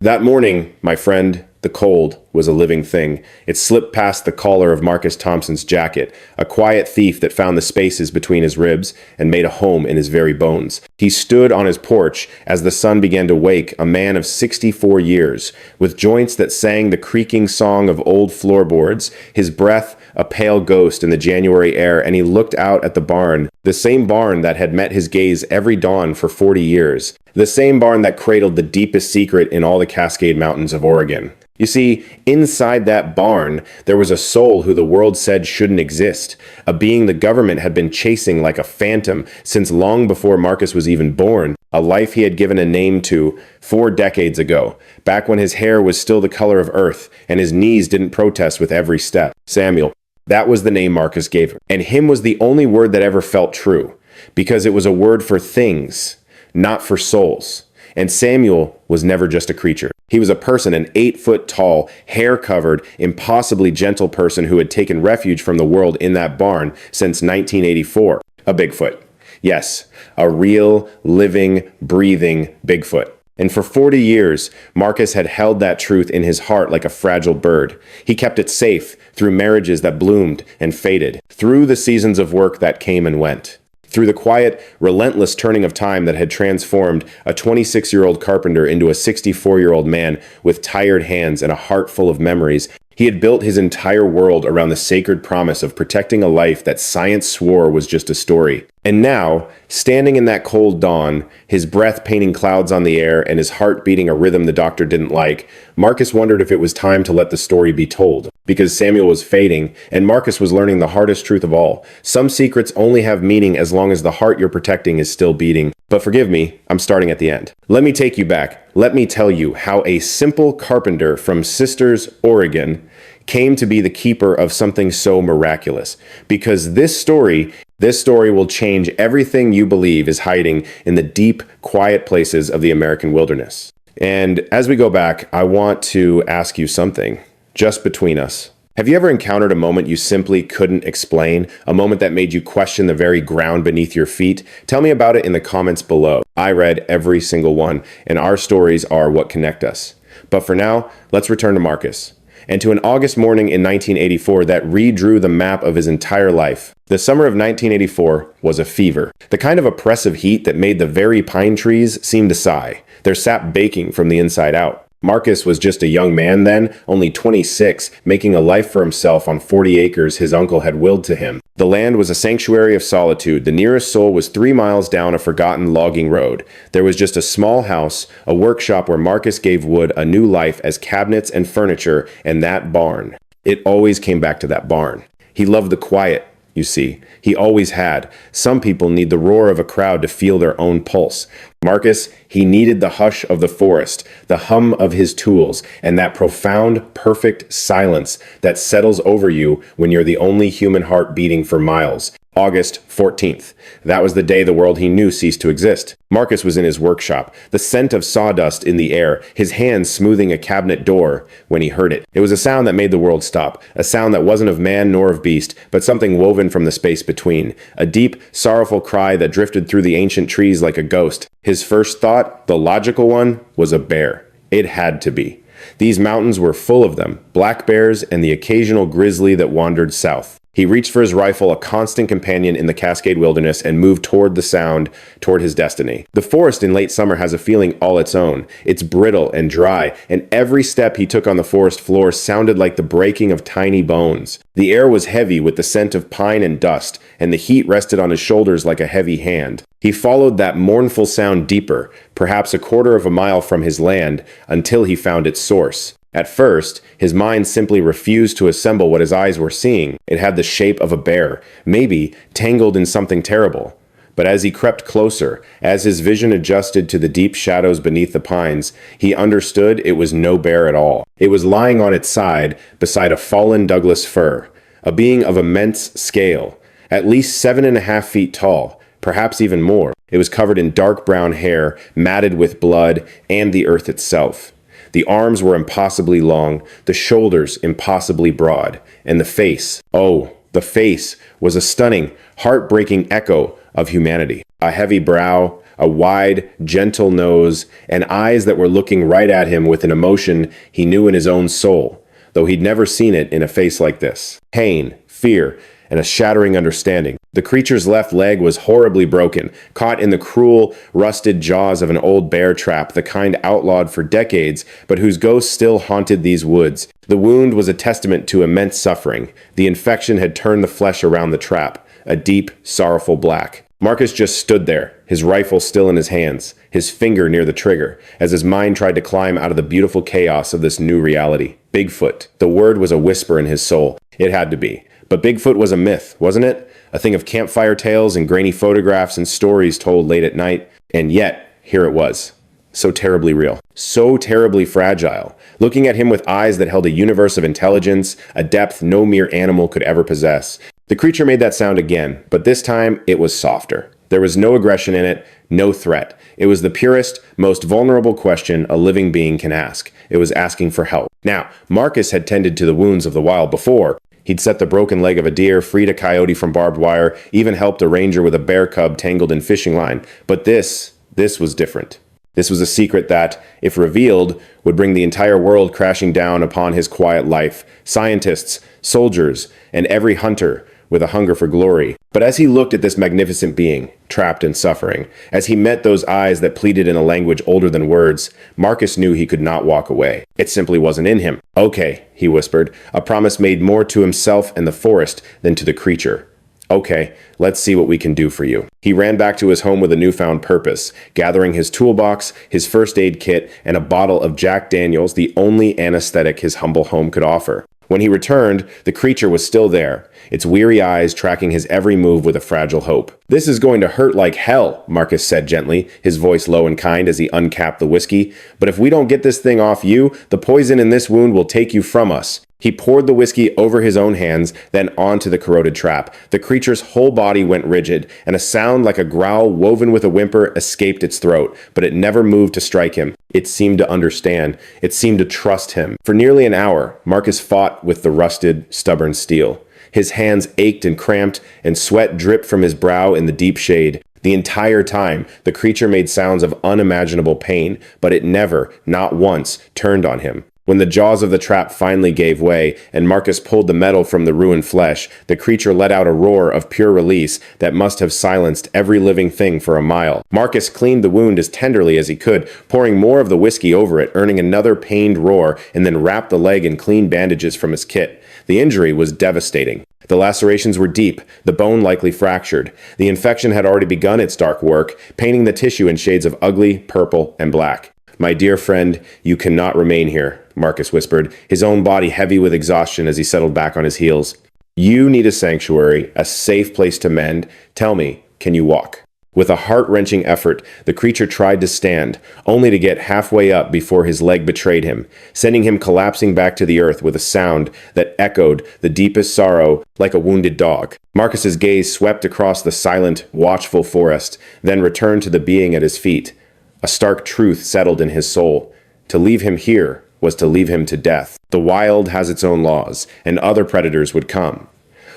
That morning, my friend, the cold was a living thing. It slipped past the collar of Marcus Thompson's jacket, a quiet thief that found the spaces between his ribs and made a home in his very bones. He stood on his porch as the sun began to wake, a man of 64 years, with joints that sang the creaking song of old floorboards, his breath a pale ghost in the January air, and he looked out at the barn, the same barn that had met his gaze every dawn for 40 years, the same barn that cradled the deepest secret in all the Cascade Mountains of Oregon. You see, inside that barn, there was a soul who the world said shouldn't exist, a being the government had been chasing like a phantom since long before Marcus was even born, a life he had given a name to 4 decades ago, back when his hair was still the color of earth and his knees didn't protest with every step. Samuel. That was the name Marcus gave him. And him was the only word that ever felt true, because it was a word for things, not for souls. And Samuel was never just a creature. He was a person, an 8-foot tall, hair-covered, impossibly gentle person who had taken refuge from the world in that barn since 1984. A Bigfoot. Yes, a real, living, breathing Bigfoot. And for 40 years, Marcus had held that truth in his heart like a fragile bird. He kept it safe through marriages that bloomed and faded, through the seasons of work that came and went, through the quiet, relentless turning of time that had transformed a 26-year-old carpenter into a 64-year-old man with tired hands and a heart full of memories. He had built his entire world around the sacred promise of protecting a life that science swore was just a story. And now, standing in that cold dawn, his breath painting clouds on the air and his heart beating a rhythm the doctor didn't like, Marcus wondered if it was time to let the story be told. Because Samuel was fading, and Marcus was learning the hardest truth of all. Some secrets only have meaning as long as the heart you're protecting is still beating. But forgive me, I'm starting at the end. Let me take you back. Let me tell you how a simple carpenter from Sisters, Oregon, came to be the keeper of something so miraculous. Because this story will change everything you believe is hiding in the deep, quiet places of the American wilderness. And as we go back, I want to ask you something, just between us. Have you ever encountered a moment you simply couldn't explain? A moment that made you question the very ground beneath your feet? Tell me about it in the comments below. I read every single one, and our stories are what connect us. But for now, let's return to Marcus, and to an August morning in 1984 that redrew the map of his entire life. The summer of 1984 was a fever, the kind of oppressive heat that made the very pine trees seem to sigh, their sap baking from the inside out. Marcus was just a young man then, only 26, making a life for himself on 40 acres his uncle had willed to him. The land was a sanctuary of solitude. The nearest soul was 3 miles down a forgotten logging road. There was just a small house, a workshop where Marcus gave wood a new life as cabinets and furniture, and that barn. It always came back to that barn. He loved the quiet, you see. He always had. Some people need the roar of a crowd to feel their own pulse. Marcus, he needed the hush of the forest, the hum of his tools, and that profound, perfect silence that settles over you when you're the only human heart beating for miles. August 14th. That was the day the world he knew ceased to exist. Marcus was in his workshop, the scent of sawdust in the air, his hands smoothing a cabinet door when he heard it. It was a sound that made the world stop, a sound that wasn't of man nor of beast, but something woven from the space between, a deep, sorrowful cry that drifted through the ancient trees like a ghost. His first thought, the logical one, was a bear. It had to be. These mountains were full of them, black bears and the occasional grizzly that wandered south. He reached for his rifle, a constant companion in the Cascade wilderness, and moved toward the sound, toward his destiny. The forest in late summer has a feeling all its own. It's brittle and dry, and every step he took on the forest floor sounded like the breaking of tiny bones. The air was heavy with the scent of pine and dust, and the heat rested on his shoulders like a heavy hand. He followed that mournful sound deeper, perhaps a quarter of a mile from his land, until he found its source. At first, his mind simply refused to assemble what his eyes were seeing. It had the shape of a bear, maybe tangled in something terrible. But as he crept closer, as his vision adjusted to the deep shadows beneath the pines, he understood it was no bear at all. It was lying on its side beside a fallen Douglas fir, a being of immense scale, at least 7.5 feet tall, perhaps even more. It was covered in dark brown hair, matted with blood, and the earth itself. The arms were impossibly long, the shoulders impossibly broad, and the face, oh, the face, was a stunning, heartbreaking echo of humanity. A heavy brow, a wide, gentle nose, and eyes that were looking right at him with an emotion he knew in his own soul, though he'd never seen it in a face like this. Pain, fear, and a shattering understanding. The creature's left leg was horribly broken, caught in the cruel, rusted jaws of an old bear trap, the kind outlawed for decades, but whose ghost still haunted these woods. The wound was a testament to immense suffering. The infection had turned the flesh around the trap, a deep, sorrowful black. Marcus just stood there, his rifle still in his hands, his finger near the trigger, as his mind tried to climb out of the beautiful chaos of this new reality. Bigfoot. The word was a whisper in his soul. It had to be. But Bigfoot was a myth, wasn't it? A thing of campfire tales and grainy photographs and stories told late at night. And yet, here it was. So terribly real. So terribly fragile. Looking at him with eyes that held a universe of intelligence, a depth no mere animal could ever possess. The creature made that sound again, but this time it was softer. There was no aggression in it, no threat. It was the purest, most vulnerable question a living being can ask. It was asking for help. Now, Marcus had tended to the wounds of the wild before. He'd set the broken leg of a deer, freed a coyote from barbed wire, even helped a ranger with a bear cub tangled in fishing line. But this was different. This was a secret that, if revealed, would bring the entire world crashing down upon his quiet life. Scientists, soldiers, and every hunter with a hunger for glory. But as he looked at this magnificent being, trapped in suffering, as he met those eyes that pleaded in a language older than words, Marcus knew he could not walk away. It simply wasn't in him. "Okay," he whispered, a promise made more to himself and the forest than to the creature. "Okay, let's see what we can do for you." He ran back to his home with a newfound purpose, gathering his toolbox, his first aid kit, and a bottle of Jack Daniels, the only anesthetic his humble home could offer. When he returned, the creature was still there, its weary eyes tracking his every move with a fragile hope. "This is going to hurt like hell," Marcus said gently, his voice low and kind as he uncapped the whiskey. "But if we don't get this thing off you, the poison in this wound will take you from us." He poured the whiskey over his own hands, then onto the corroded trap. The creature's whole body went rigid, and a sound like a growl woven with a whimper escaped its throat, but it never moved to strike him. It seemed to understand. It seemed to trust him. For nearly an hour, Marcus fought with the rusted, stubborn steel. His hands ached and cramped, and sweat dripped from his brow in the deep shade. The entire time, the creature made sounds of unimaginable pain, but it never, not once, turned on him. When the jaws of the trap finally gave way, and Marcus pulled the metal from the ruined flesh, the creature let out a roar of pure release that must have silenced every living thing for a mile. Marcus cleaned the wound as tenderly as he could, pouring more of the whiskey over it, earning another pained roar, and then wrapped the leg in clean bandages from his kit. The injury was devastating. The lacerations were deep, the bone likely fractured. The infection had already begun its dark work, painting the tissue in shades of ugly, purple, and black. "My dear friend, you cannot remain here," Marcus whispered, his own body heavy with exhaustion as he settled back on his heels. "You need a sanctuary, a safe place to mend. Tell me, can you walk?" With a heart-wrenching effort, the creature tried to stand, only to get halfway up before his leg betrayed him, sending him collapsing back to the earth with a sound that echoed the deepest sorrow like a wounded dog. Marcus's gaze swept across the silent, watchful forest, then returned to the being at his feet. A stark truth settled in his soul. To leave him here was to leave him to death. The wild has its own laws, and other predators would come.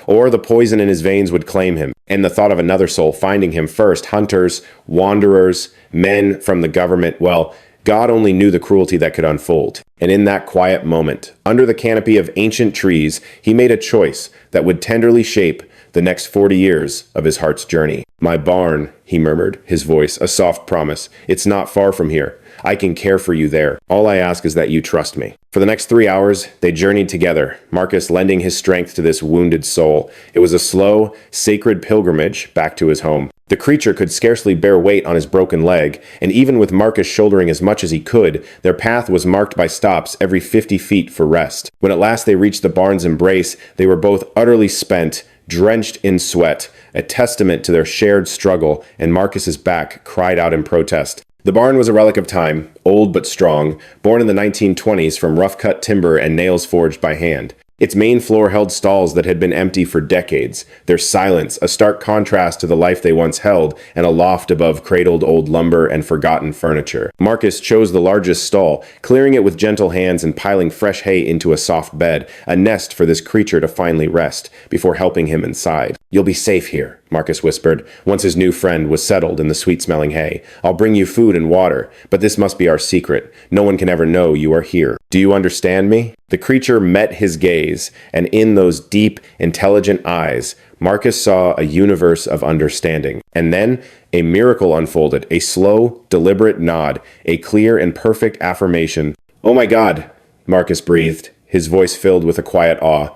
Or the poison in his veins would claim him, and the thought of another soul finding him first, hunters, wanderers, men from the government, well, God only knew the cruelty that could unfold. And in that quiet moment, under the canopy of ancient trees, he made a choice that would tenderly shape the next 40 years of his heart's journey. "My barn," he murmured, his voice a soft promise. "It's not far from here. I can care for you there. All I ask is that you trust me." For the next 3 hours, they journeyed together, Marcus lending his strength to this wounded soul. It was a slow, sacred pilgrimage back to his home. The creature could scarcely bear weight on his broken leg, and even with Marcus shouldering as much as he could, their path was marked by stops every 50 feet for rest. When at last they reached the barn's embrace, they were both utterly spent, drenched in sweat, a testament to their shared struggle, and Marcus's back cried out in protest. The barn was a relic of time, old but strong, born in the 1920s from rough-cut timber and nails forged by hand. Its main floor held stalls that had been empty for decades, their silence a stark contrast to the life they once held, and a loft above cradled old lumber and forgotten furniture. Marcus chose the largest stall, clearing it with gentle hands and piling fresh hay into a soft bed, a nest for this creature to finally rest, before helping him inside. "You'll be safe here," Marcus whispered, once his new friend was settled in the sweet-smelling hay. "I'll bring you food and water, but this must be our secret. No one can ever know you are here. Do you understand me?" The creature met his gaze, and in those deep, intelligent eyes, Marcus saw a universe of understanding. And then a miracle unfolded, a slow, deliberate nod, a clear and perfect affirmation. "Oh my God," Marcus breathed, his voice filled with a quiet awe.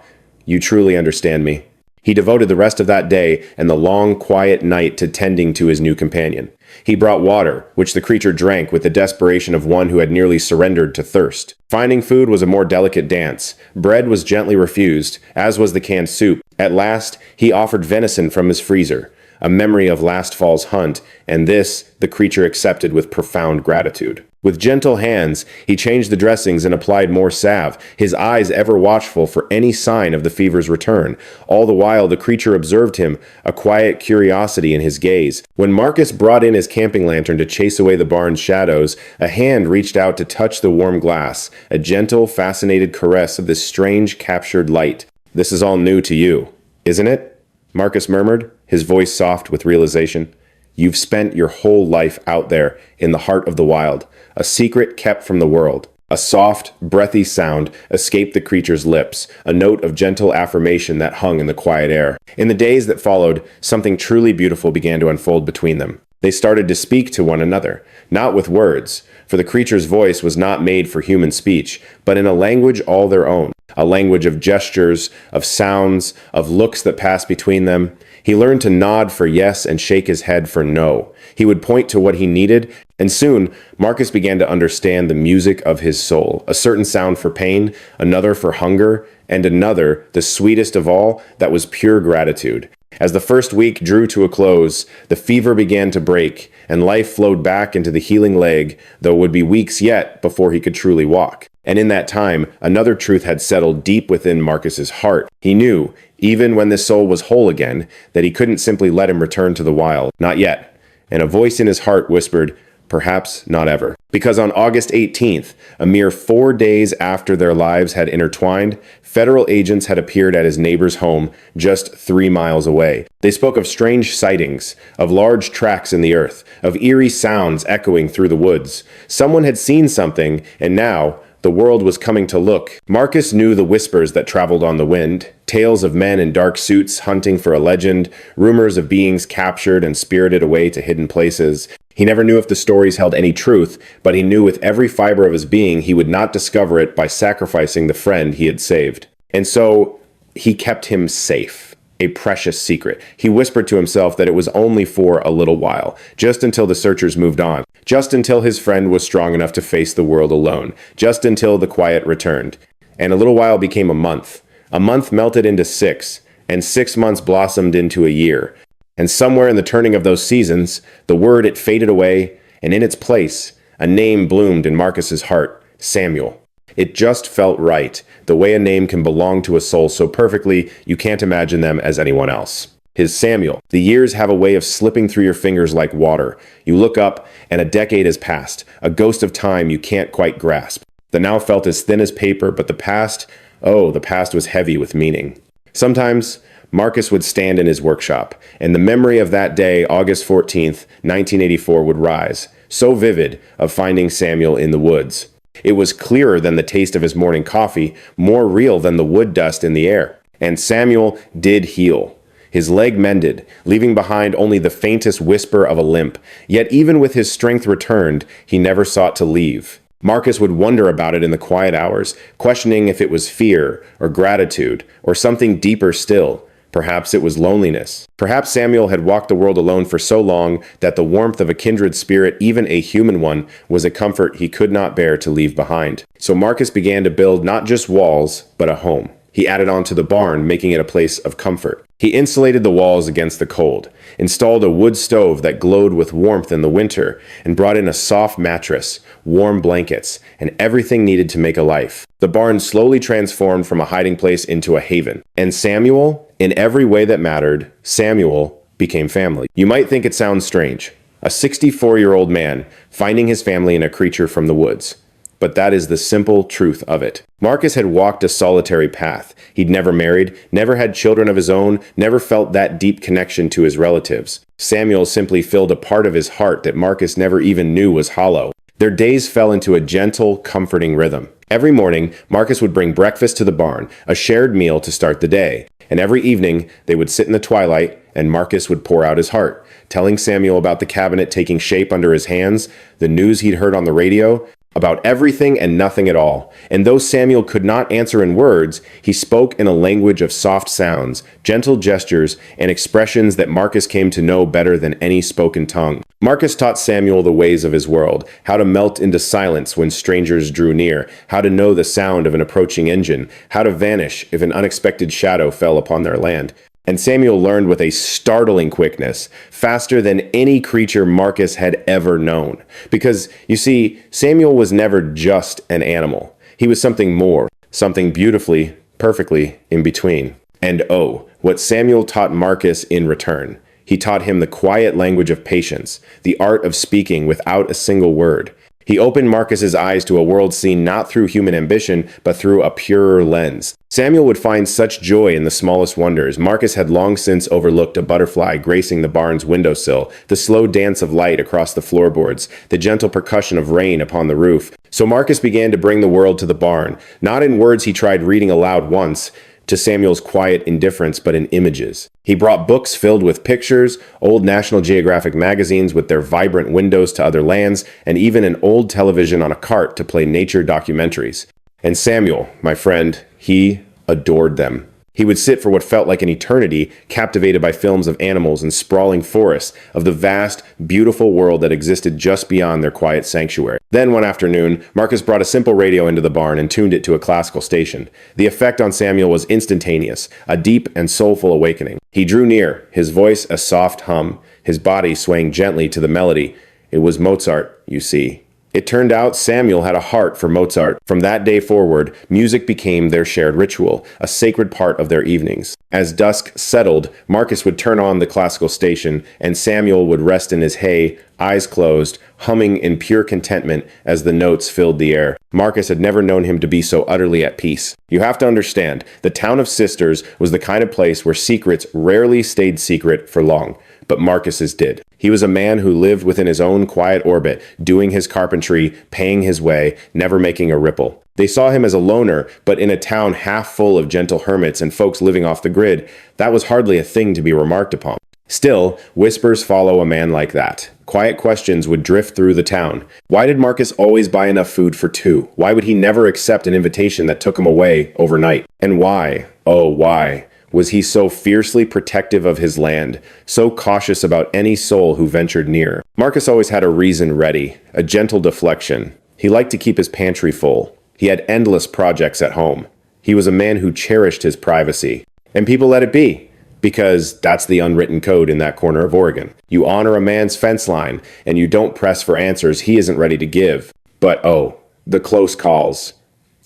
"You truly understand me." He devoted the rest of that day and the long, quiet night to tending to his new companion. He brought water, which the creature drank with the desperation of one who had nearly surrendered to thirst. Finding food was a more delicate dance. Bread was gently refused, as was the canned soup. At last, he offered venison from his freezer, a memory of last fall's hunt, and this the creature accepted with profound gratitude. With gentle hands, he changed the dressings and applied more salve, his eyes ever watchful for any sign of the fever's return. All the while, the creature observed him, a quiet curiosity in his gaze. When Marcus brought in his camping lantern to chase away the barn's shadows, a hand reached out to touch the warm glass, a gentle, fascinated caress of this strange, captured light. "This is all new to you, isn't it?" Marcus murmured, his voice soft with realization. "You've spent your whole life out there, in the heart of the wild, a secret kept from the world." A soft, breathy sound escaped the creature's lips, a note of gentle affirmation that hung in the quiet air. In the days that followed, something truly beautiful began to unfold between them. They started to speak to one another, not with words, for the creature's voice was not made for human speech, but in a language all their own, a language of gestures, of sounds, of looks that passed between them. He learned to nod for yes and shake his head for no. He would point to what he needed, and soon Marcus began to understand the music of his soul, a certain sound for pain, another for hunger, and another, the sweetest of all, that was pure gratitude. As the first week drew to a close, the fever began to break, and life flowed back into the healing leg, though it would be weeks yet before he could truly walk. And in that time, another truth had settled deep within Marcus's heart. He knew, even when the soul was whole again, that he couldn't simply let him return to the wild. Not yet. And a voice in his heart whispered, perhaps not ever. Because on August 18th, a mere 4 days after their lives had intertwined, federal agents had appeared at his neighbor's home just 3 miles away. They spoke of strange sightings, of large tracks in the earth, of eerie sounds echoing through the woods. Someone had seen something, and now the world was coming to look. Marcus knew the whispers that traveled on the wind, tales of men in dark suits hunting for a legend, rumors of beings captured and spirited away to hidden places. He never knew if the stories held any truth, but he knew with every fiber of his being he would not discover it by sacrificing the friend he had saved. And so he kept him safe, a precious secret. He whispered to himself that it was only for a little while, just until the searchers moved on, just until his friend was strong enough to face the world alone, just until the quiet returned. And a little while became a month. A month melted into 6, and 6 months blossomed into a year. And somewhere in the turning of those seasons, the word it faded away, and in its place, a name bloomed in Marcus's heart, Samuel. It just felt right, the way a name can belong to a soul so perfectly you can't imagine them as anyone else. His Samuel. The years have a way of slipping through your fingers like water. You look up, and a decade has passed, a ghost of time you can't quite grasp. The now felt as thin as paper, but the past was heavy with meaning. Sometimes Marcus would stand in his workshop, and the memory of that day, August 14th, 1984, would rise, so vivid, of finding Samuel in the woods. It was clearer than the taste of his morning coffee, more real than the wood dust in the air. And Samuel did heal. His leg mended, leaving behind only the faintest whisper of a limp. Yet even with his strength returned, he never sought to leave. Marcus would wonder about it in the quiet hours, questioning if it was fear, or gratitude, or something deeper still. Perhaps it was loneliness. Perhaps Samuel had walked the world alone for so long that the warmth of a kindred spirit, even a human one, was a comfort he could not bear to leave behind. So Marcus began to build not just walls, but a home. He added on to the barn, making it a place of comfort. He insulated the walls against the cold, installed a wood stove that glowed with warmth in the winter, and brought in a soft mattress, warm blankets, and everything needed to make a life. The barn slowly transformed from a hiding place into a haven. And Samuel, in every way that mattered, Samuel became family. You might think it sounds strange. A 64-year-old man finding his family in a creature from the woods. but that is the simple truth of it. Marcus had walked a solitary path. He'd never married, never had children of his own, never felt that deep connection to his relatives. Samuel simply filled a part of his heart that Marcus never even knew was hollow. Their days fell into a gentle, comforting rhythm. Every morning, Marcus would bring breakfast to the barn, a shared meal to start the day. And every evening, they would sit in the twilight, and Marcus would pour out his heart, telling Samuel about the cabinet taking shape under his hands, the news he'd heard on the radio, about everything and nothing at all. And though Samuel could not answer in words, he spoke in a language of soft sounds, gentle gestures, and expressions that Marcus came to know better than any spoken tongue. Marcus taught Samuel the ways of his world, how to melt into silence when strangers drew near, how to know the sound of an approaching engine, how to vanish if an unexpected shadow fell upon their land. And Samuel learned with a startling quickness, faster than any creature Marcus had ever known. Because, you see, Samuel was never just an animal. He was something more, something beautifully, perfectly in between. And oh, what Samuel taught Marcus in return. He taught him the quiet language of patience, the art of speaking without a single word. He opened Marcus's eyes to a world seen not through human ambition, but through a purer lens. Samuel would find such joy in the smallest wonders. Marcus had long since overlooked a butterfly gracing the barn's windowsill, the slow dance of light across the floorboards, the gentle percussion of rain upon the roof. So Marcus began to bring the world to the barn, not in words he tried reading aloud once, to Samuel's quiet indifference, but in images. He brought books filled with pictures, old National Geographic magazines with their vibrant windows to other lands, and even an old television on a cart to play nature documentaries. And Samuel, my friend, he adored them. He would sit for what felt like an eternity, captivated by films of animals and sprawling forests, of the vast, beautiful world that existed just beyond their quiet sanctuary. Then one afternoon, Marcus brought a simple radio into the barn and tuned it to a classical station. The effect on Samuel was instantaneous, a deep and soulful awakening. He drew near, his voice a soft hum, his body swaying gently to the melody. It was Mozart, you see. It turned out Samuel had a heart for Mozart. From that day forward, music became their shared ritual, a sacred part of their evenings. As dusk settled, Marcus would turn on the classical station, and Samuel would rest in his hay, eyes closed, humming in pure contentment as the notes filled the air. Marcus had never known him to be so utterly at peace. You have to understand, the town of Sisters was the kind of place where secrets rarely stayed secret for long. But Marcus's did. He was a man who lived within his own quiet orbit, doing his carpentry, paying his way, never making a ripple. They saw him as a loner, but in a town half full of gentle hermits and folks living off the grid, that was hardly a thing to be remarked upon. Still, whispers follow a man like that. Quiet questions would drift through the town. Why did Marcus always buy enough food for two? Why would he never accept an invitation that took him away overnight? And why, oh why, was he so fiercely protective of his land, so cautious about any soul who ventured near? Marcus always had a reason ready, a gentle deflection. He liked to keep his pantry full. He had endless projects at home. He was a man who cherished his privacy. And people let it be, because that's the unwritten code in that corner of Oregon. You honor a man's fence line, and you don't press for answers he isn't ready to give. But oh, the close calls.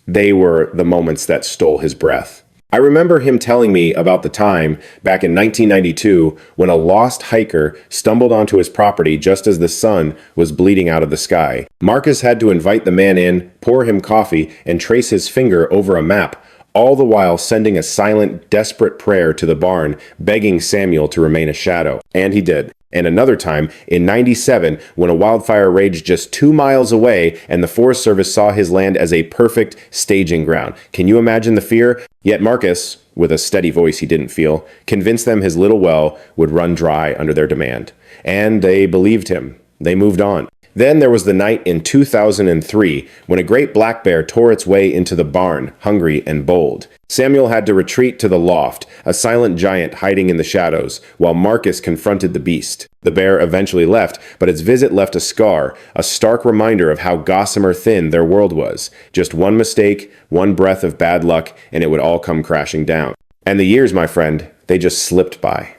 They were the moments that stole his breath. I remember him telling me about the time, back in 1992, when a lost hiker stumbled onto his property just as the sun was bleeding out of the sky. Marcus had to invite the man in, pour him coffee, and trace his finger over a map, all the while sending a silent, desperate prayer to the barn, begging Samuel to remain a shadow. And he did. And another time, in 97, when a wildfire raged just 2 miles away and the Forest Service saw his land as a perfect staging ground. Can you imagine the fear? Yet Marcus, with a steady voice he didn't feel, convinced them his little well would run dry under their demand. And they believed him. They moved on. Then there was the night in 2003 when a great black bear tore its way into the barn, hungry and bold. Samuel had to retreat to the loft, a silent giant hiding in the shadows, while Marcus confronted the beast. The bear eventually left, but its visit left a scar, a stark reminder of how gossamer thin their world was. Just one mistake, one breath of bad luck, and it would all come crashing down. And the years, my friend, they just slipped by.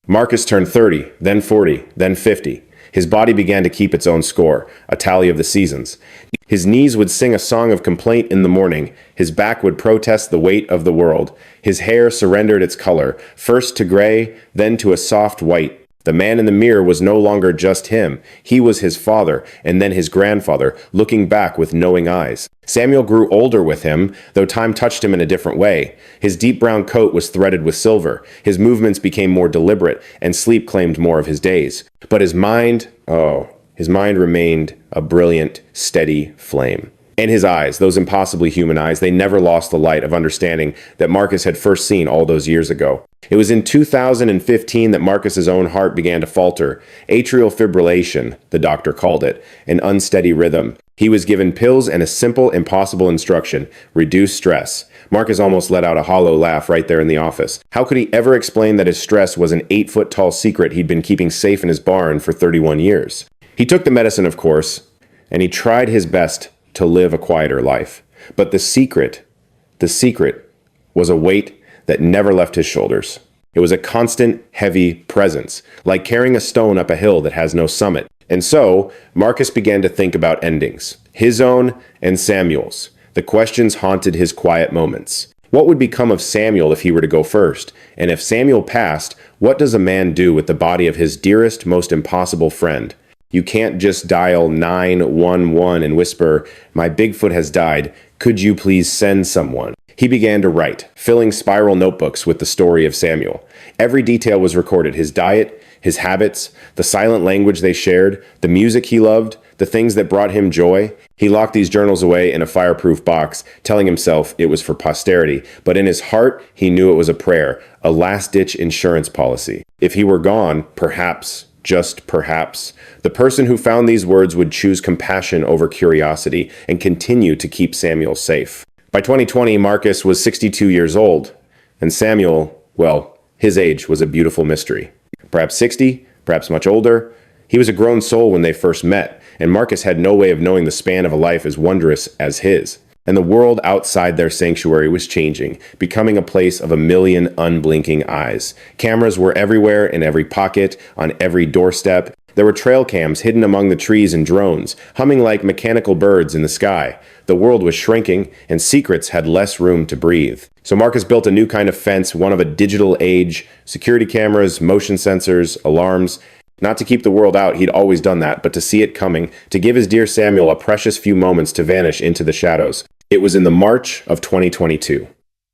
Marcus turned 30, then 40, then 50. His body began to keep its own score, a tally of the seasons. His knees would sing a song of complaint in the morning. His back would protest the weight of the world. His hair surrendered its color, first to gray, then to a soft white. The man in the mirror was no longer just him. He was his father, and then his grandfather, looking back with knowing eyes. Samuel grew older with him, though time touched him in a different way. His deep brown coat was threaded with silver. His movements became more deliberate, and sleep claimed more of his days. But his mind remained a brilliant, steady flame. And his eyes, those impossibly human eyes, they never lost the light of understanding that Marcus had first seen all those years ago. It was in 2015 that Marcus's own heart began to falter. Atrial fibrillation, the doctor called it, an unsteady rhythm. He was given pills and a simple, impossible instruction: reduce stress. Marcus almost let out a hollow laugh right there in the office. How could he ever explain that his stress was an 8-foot-tall secret he'd been keeping safe in his barn for 31 years? He took the medicine, of course, and he tried his best to live a quieter life. But the secret was a weight that never left his shoulders. It was a constant, heavy presence, like carrying a stone up a hill that has no summit. And so, Marcus began to think about endings, his own and Samuel's. The questions haunted his quiet moments. What would become of Samuel if he were to go first? And if Samuel passed, what does a man do with the body of his dearest, most impossible friend? You can't just dial 911 and whisper, "My Bigfoot has died. Could you please send someone?" He began to write, filling spiral notebooks with the story of Samuel. Every detail was recorded: his diet, his habits, the silent language they shared, the music he loved, the things that brought him joy. He locked these journals away in a fireproof box, telling himself it was for posterity. But in his heart, he knew it was a prayer, a last-ditch insurance policy. If he were gone, perhaps, just perhaps, the person who found these words would choose compassion over curiosity and continue to keep Samuel safe. By 2020, Marcus was 62 years old, and Samuel, well, his age was a beautiful mystery. Perhaps 60, perhaps much older. He was a grown soul when they first met, and Marcus had no way of knowing the span of a life as wondrous as his. And the world outside their sanctuary was changing, becoming a place of a million unblinking eyes. Cameras were everywhere, in every pocket, on every doorstep. There were trail cams hidden among the trees and drones, humming like mechanical birds in the sky. The world was shrinking, and secrets had less room to breathe. So Marcus built a new kind of fence, one of a digital age: security cameras, motion sensors, alarms. Not to keep the world out, he'd always done that, but to see it coming, to give his dear Samuel a precious few moments to vanish into the shadows. It was in the March of 2022.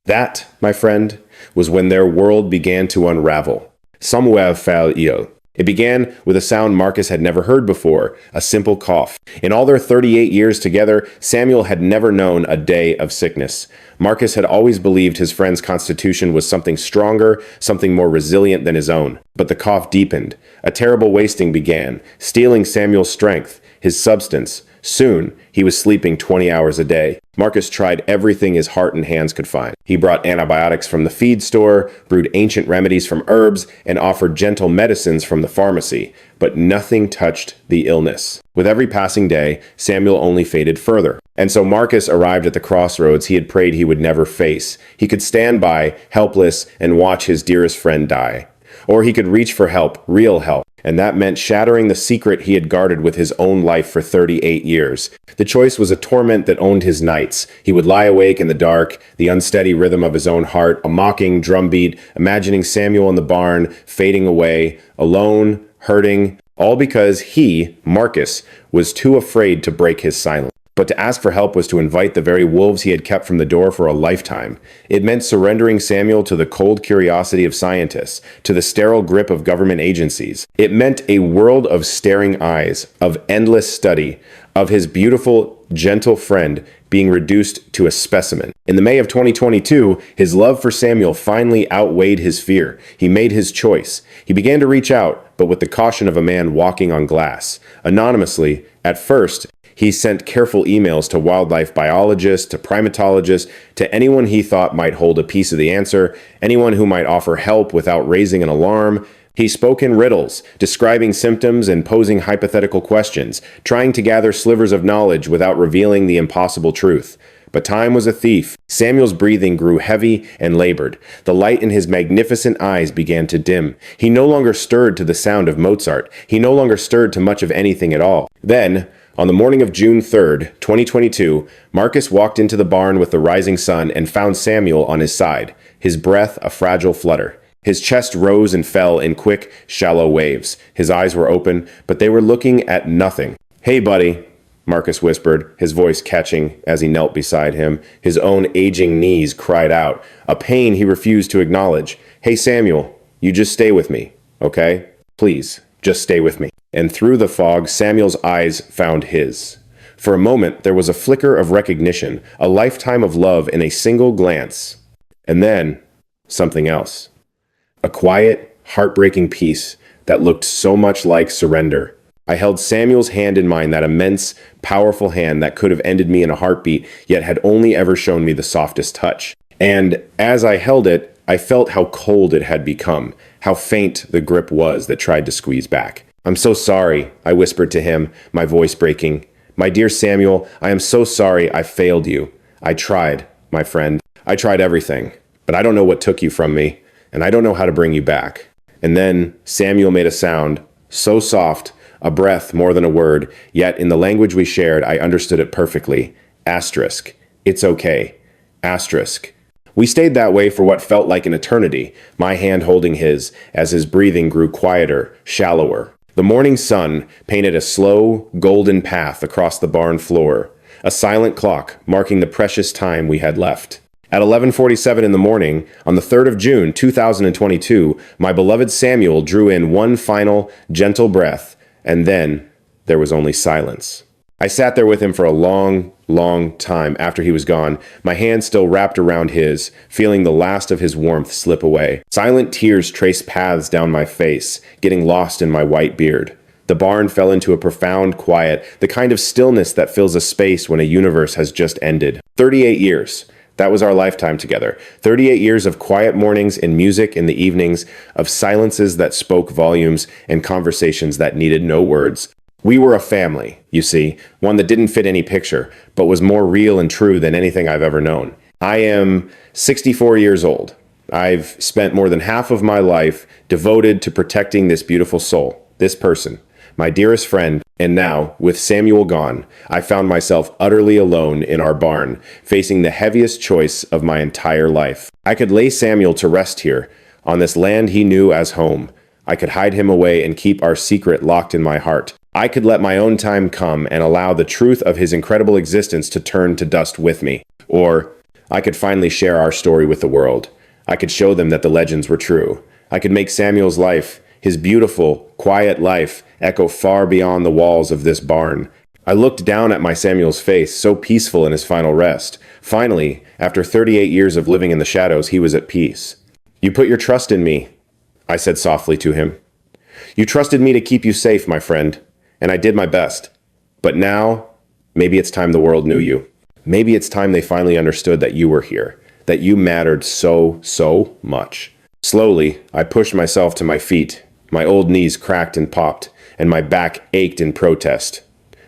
That, my friend, was when their world began to unravel. Samuel fell ill. It began with a sound Marcus had never heard before, a simple cough. In all their 38 years together, Samuel had never known a day of sickness. Marcus had always believed his friend's constitution was something stronger, something more resilient than his own. But the cough deepened. A terrible wasting began, stealing Samuel's strength, his substance. Soon, he was sleeping 20 hours a day. Marcus tried everything his heart and hands could find. He brought antibiotics from the feed store, brewed ancient remedies from herbs, and offered gentle medicines from the pharmacy. But nothing touched the illness. With every passing day, Samuel only faded further. And so Marcus arrived at the crossroads he had prayed he would never face. He could stand by, helpless, and watch his dearest friend die. Or he could reach for help, real help. And that meant shattering the secret he had guarded with his own life for 38 years. The choice was a torment that owned his nights. He would lie awake in the dark, the unsteady rhythm of his own heart, a mocking drumbeat, imagining Samuel in the barn, fading away, alone, hurting, all because he, Marcus, was too afraid to break his silence. But to ask for help was to invite the very wolves he had kept from the door for a lifetime. It meant surrendering Samuel to the cold curiosity of scientists, to the sterile grip of government agencies. It meant a world of staring eyes, of endless study, of his beautiful, gentle friend being reduced to a specimen. In the May of 2022, his love for Samuel finally outweighed his fear. He made his choice. He began to reach out, but with the caution of a man walking on glass. Anonymously, at first, he sent careful emails to wildlife biologists, to primatologists, to anyone he thought might hold a piece of the answer, anyone who might offer help without raising an alarm. He spoke in riddles, describing symptoms and posing hypothetical questions, trying to gather slivers of knowledge without revealing the impossible truth. But time was a thief. Samuel's breathing grew heavy and labored. The light in his magnificent eyes began to dim. He no longer stirred to the sound of Mozart. He no longer stirred to much of anything at all. Then, on the morning of June 3rd, 2022, Marcus walked into the barn with the rising sun and found Samuel on his side, his breath a fragile flutter. His chest rose and fell in quick, shallow waves. His eyes were open, but they were looking at nothing. "Hey, buddy," Marcus whispered, his voice catching as he knelt beside him. His own aging knees cried out, a pain he refused to acknowledge. "Hey, Samuel, you just stay with me, okay? Please, just stay with me." And through the fog, Samuel's eyes found his. For a moment, there was a flicker of recognition, a lifetime of love in a single glance. And then, something else. A quiet, heartbreaking peace that looked so much like surrender. I held Samuel's hand in mine, that immense, powerful hand that could have ended me in a heartbeat, yet had only ever shown me the softest touch. And as I held it, I felt how cold it had become, how faint the grip was that tried to squeeze back. "I'm so sorry," I whispered to him, my voice breaking. "My dear Samuel, I am so sorry I failed you. I tried, my friend. I tried everything. But I don't know what took you from me, and I don't know how to bring you back." And then Samuel made a sound, so soft, a breath more than a word, yet in the language we shared, I understood it perfectly. Asterisk. "It's okay." Asterisk. We stayed that way for what felt like an eternity, my hand holding his, as his breathing grew quieter, shallower. The morning sun painted a slow, golden path across the barn floor, a silent clock marking the precious time we had left. At 11:47 in the morning, on the 3rd of June, 2022, my beloved Samuel drew in one final, gentle breath, and then there was only silence. I sat there with him for a long, long time after he was gone, my hand still wrapped around his, feeling the last of his warmth slip away. Silent tears traced paths down my face, getting lost in my white beard. The barn fell into a profound quiet, the kind of stillness that fills a space when a universe has just ended. 38 years. That was our lifetime together. 38 years of quiet mornings and music in the evenings, of silences that spoke volumes and conversations that needed no words. We were a family, you see, one that didn't fit any picture, but was more real and true than anything I've ever known. I am 64 years old. I've spent more than half of my life devoted to protecting this beautiful soul, this person, my dearest friend, and now, with Samuel gone, I found myself utterly alone in our barn, facing the heaviest choice of my entire life. I could lay Samuel to rest here, on this land he knew as home. I could hide him away and keep our secret locked in my heart. I could let my own time come and allow the truth of his incredible existence to turn to dust with me. Or I could finally share our story with the world. I could show them that the legends were true. I could make Samuel's life, his beautiful, quiet life, echo far beyond the walls of this barn. I looked down at my Samuel's face, so peaceful in his final rest. Finally, after 38 years of living in the shadows, he was at peace. "You put your trust in me," I said softly to him. "You trusted me to keep you safe, my friend, and I did my best. But now, maybe it's time the world knew you. Maybe it's time they finally understood that you were here, that you mattered so, so much." Slowly, I pushed myself to my feet. My old knees cracked and popped, and my back ached in protest.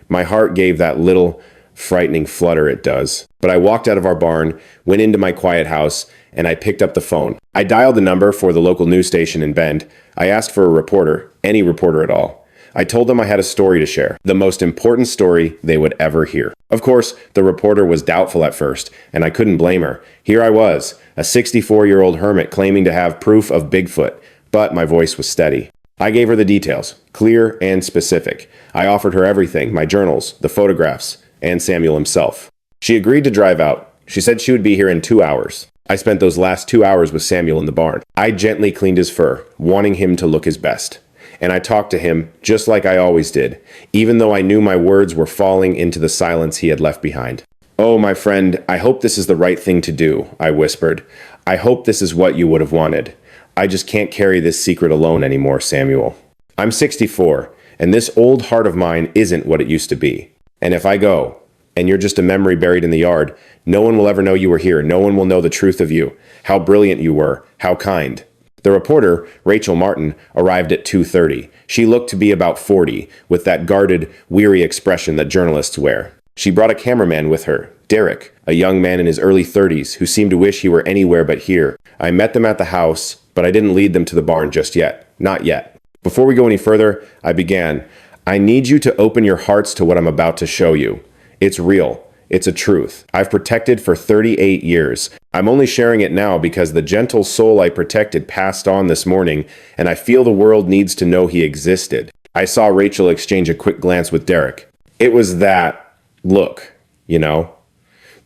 My heart gave that little, frightening flutter it does. But I walked out of our barn, went into my quiet house, and I picked up the phone. I dialed the number for the local news station in Bend. I asked for a reporter, any reporter at all. I told them I had a story to share, the most important story they would ever hear. Of course, the reporter was doubtful at first, and I couldn't blame her. Here I was, a 64-year-old hermit claiming to have proof of Bigfoot, but my voice was steady. I gave her the details, clear and specific. I offered her everything, my journals, the photographs, and Samuel himself. She agreed to drive out. She said she would be here in 2 hours. I spent those last 2 hours with Samuel in the barn. I gently cleaned his fur, wanting him to look his best. And I talked to him just like I always did, even though I knew my words were falling into the silence he had left behind. "Oh, my friend, I hope this is the right thing to do," I whispered. "I hope this is what you would have wanted. I just can't carry this secret alone anymore, Samuel. I'm 64, and this old heart of mine isn't what it used to be. And if I go, and you're just a memory buried in the yard, no one will ever know you were here. No one will know the truth of you, how brilliant you were, how kind." The reporter, Rachel Martin, arrived at 2:30. She looked to be about 40, with that guarded, weary expression that journalists wear. She brought a cameraman with her, Derek, a young man in his early 30s who seemed to wish he were anywhere but here. I met them at the house, but I didn't lead them to the barn just yet. Not yet. Before we go any further, I began. "I need you to open your hearts to what I'm about to show you. It's real. It's a truth I've protected for 38 years. I'm only sharing it now because the gentle soul I protected passed on this morning, and I feel the world needs to know he existed. I saw Rachel exchange a quick glance with Derek. It was that look, you know?